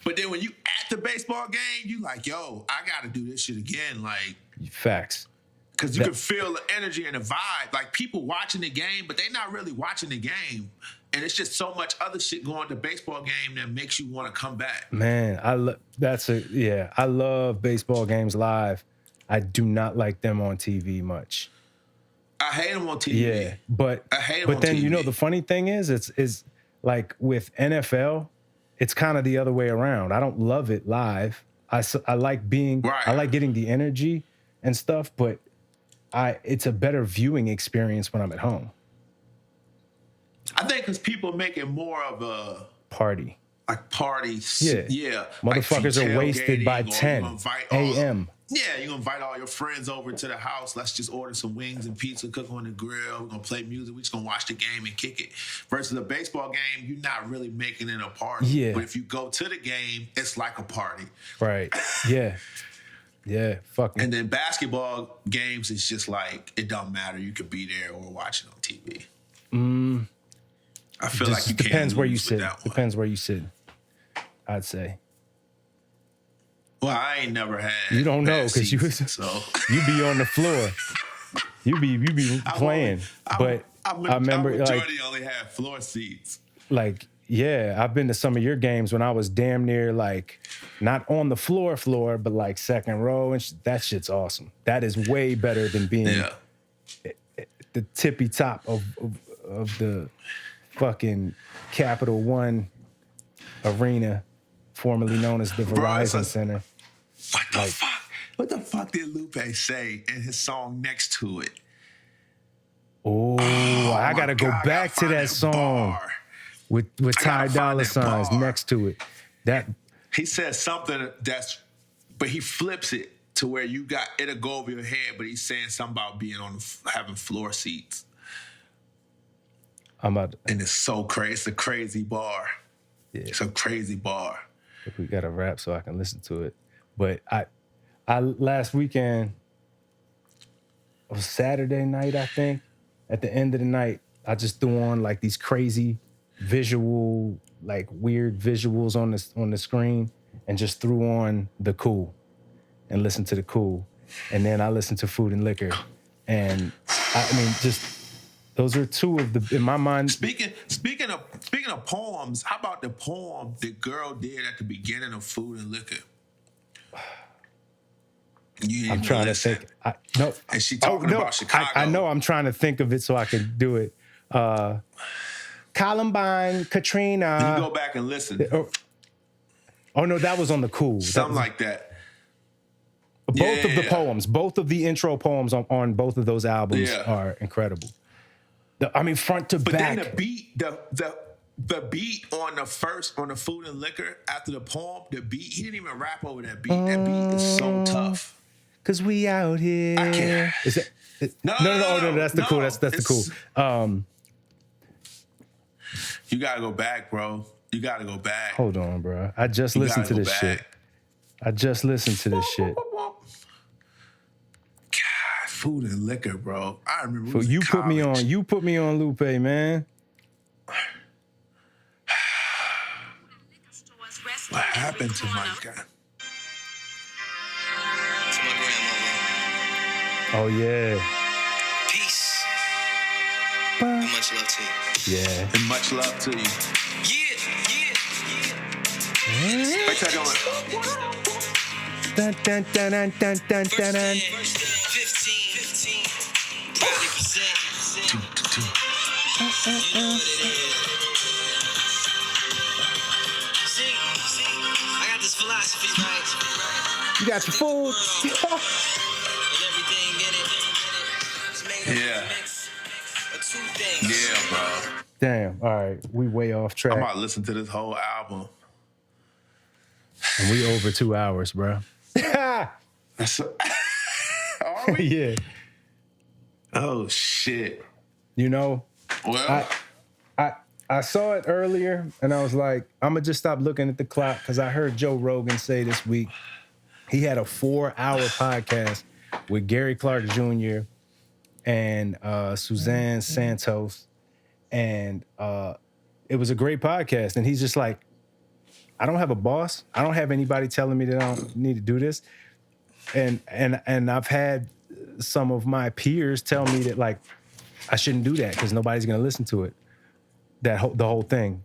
but then when you at the baseball game, you like, yo, I got to do this shit again. Like, facts. Because you can feel the energy and the vibe. Like, people watching the game, but they're not really watching the game. And it's just so much other shit going to the baseball game that makes you want to come back. Man, I love baseball games live. I do not like them on TV much. I hate them on TV. Yeah, but I hate them on then TV. You know the funny thing is like with NFL, it's kind of the other way around. I don't love it live. I like being, I like getting the energy and stuff, but it's a better viewing experience when I'm at home. I think because people make it more of a party. Like parties. Yeah. Motherfuckers like are wasted by 10 a.m. Yeah, you're gonna invite all your friends over to the house. Let's just order some wings and pizza, cook on the grill. We're gonna play music. We're just gonna watch the game and kick it. Versus a baseball game, you're not really making it a party. Yeah. But if you go to the game, it's like a party. Right. Yeah. Yeah. Fuck me. And then basketball games, it's just like it don't matter. You could be there or watch it on TV. I feel like you can't depends where you lose with sit. that one. Depends where you sit. I'd say. Well, I ain't never had. You don't know bad because seats, so you be on the floor. You be playing. But I remember like Jordy only had floor seats. Like, yeah, I've been to some of your games when I was damn near like not on the floor, but like second row, and that shit's awesome. That is way better than being the tippy top of the fucking Capital One Arena, formerly known as the Verizon Center. What the fuck did Lupe say in his song next to it? Oh, I gotta go back to that song with Ty Dolla Signs next to it. That he says something but he flips it to where it'll go over your head, but he's saying something about being having floor seats. And it's so crazy. It's a crazy bar. Yeah. It's a crazy bar. We got to rap so I can listen to it. But I last weekend, it was Saturday night, I think. At the end of the night, I just threw on like these crazy visual, like weird visuals on the screen, and just threw on the Cool and listened to the Cool. And then I listened to Food and Liquor. And I mean, just those are two of the, in my mind. Speaking of poems, how about the poem the girl did at the beginning of Food and Liquor? I'm trying to think. No, and she talking about Chicago. I know. I'm trying to think of it so I can do it. Columbine, Katrina. Then you go back and listen. Oh no, that was on the Cool. Something like that. Both of the poems, both of the intro poems on both of those albums are incredible. Front to back. But then the beat, the beat on the Food and Liquor after the poem, the beat, he didn't even rap over that beat. That beat is so tough. 'Cause we out here. I can't. Is it? No, that's the Cool. That's the Cool. You gotta go back, bro. You gotta go back. Hold on, bro. I just listened to this shit. God, Food and Liquor, bro. I remember. You put me on Lupe, man. What happened to my guy? To my grandmother. Oh yeah. Peace. And much love to you. Yeah. And much love to you. Yeah. Wait till I go in. Dun dun dun dun dun dun dun dun. 15. Proudly present. You know what it is. See, I got this philosophy, right? You got your food. And everything in it. It's made up of a mix of two things. Yeah, bro. Damn. All right, we way off track. I'm about to listen to this whole album. And we over 2 hours, bro. Are we? Yeah. Oh shit. You know, Well, I saw it earlier and I was like, I'm gonna just stop looking at the clock because I heard Joe Rogan say this week he had a 4-hour podcast with Gary Clark Jr. and Suzanne Santos, and it was a great podcast. And he's just like, I don't have a boss. I don't have anybody telling me that I don't need to do this. And I've had some of my peers tell me that like I shouldn't do that because nobody's gonna listen to it. The whole thing.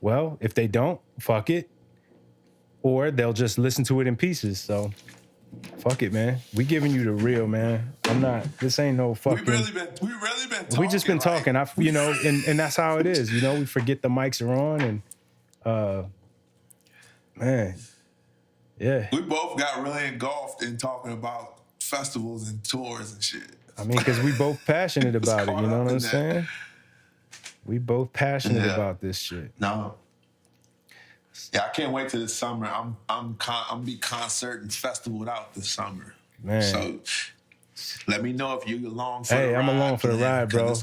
Well, if they don't, fuck it. Or they'll just listen to it in pieces. So fuck it, man. We giving you the real, man. I'm not. This ain't no fucking. we really been talking. We just been talking. And that's how it is. You know, we forget the mics are on, and man, yeah. We both got really engulfed in talking about festivals and tours and shit. I mean, because we both passionate about it. You know what I'm saying? We both passionate about this shit. No. Yeah, I can't wait till this summer. I'm be concert and festival out this summer. Man. So let me know if you along for the ride. Hey, I'm along for the ride, bro.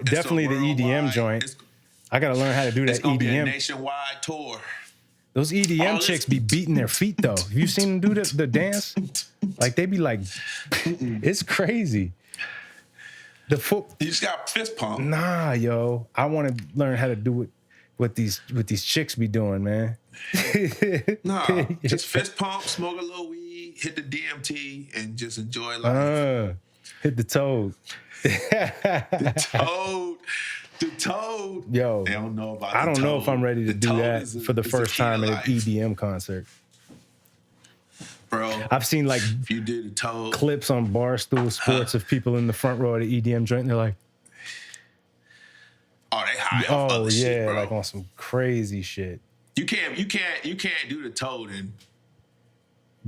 Definitely the EDM joint. I gotta learn how to do that it's gonna EDM. Be a nationwide tour. Those EDM chicks be beating their feet though. Have you seen them do the dance? Like they be like, it's crazy. The foot. You just got fist pump. Nah, yo. I want to learn how to do it what these chicks be doing, man. Nah, just fist pump, smoke a little weed, hit the DMT, and just enjoy life. Hit the toad. The toad. Yo, they don't know about. I don't know if I'm ready to do that for the first time at an life. EDM concert. Bro, I've seen like if you did a toad clips on Barstool Sports of people in the front row of the EDM joint. And they're like, oh, they high off other shit, bro. Like on some crazy shit. You can't do the toad and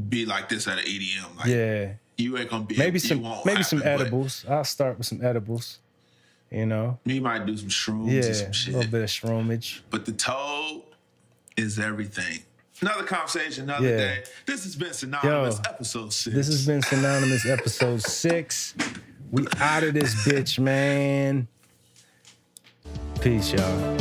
be like this at an EDM. Like, you ain't gonna be. Maybe some edibles. I'll start with some edibles. You know, you might do some shrooms and some shit. A little bit of shroomage. But the toad is everything. Another conversation, another day. This has been Synonymous episode 6. This has been Synonymous episode 6. We out of this bitch, man. Peace, y'all.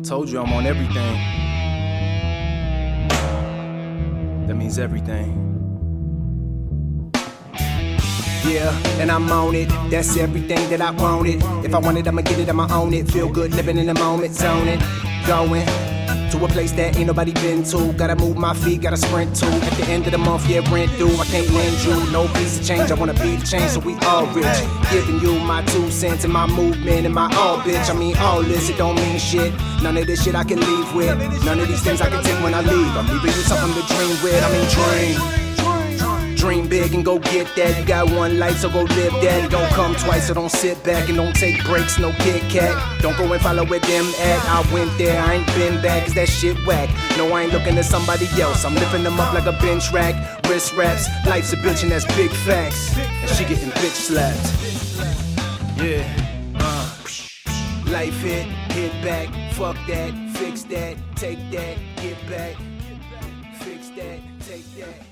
Told you I'm on everything. That means everything. Yeah, and I'm on it. That's everything that I wanted. If I want it, I'ma get it, I'ma own it. Feel good living in the moment, zoning. Going to a place that ain't nobody been to. Gotta move my feet, gotta sprint to. At the end of the month, rent due. I can't lend you no piece of change. I wanna be the change, so we all rich. Giving you my 2 cents and my movement and my all, bitch. I mean all this, it don't mean shit. None of this shit I can leave with. None of these things I can take when I leave. I'm leaving you something to dream with. I mean dream. Dream big and go get that. You got one life, so go live that. Don't come twice, so don't sit back and don't take breaks, no Kit Kat. Don't go and follow where them at. I went there, I ain't been back, cause that shit whack. No, I ain't looking at somebody else. I'm lifting them up like a bench rack. Wrist wraps, life's a bitch and that's big facts. And she getting bitch slapped. Yeah, life hit back, fuck that, fix that, take that, get back. Fix that, take that.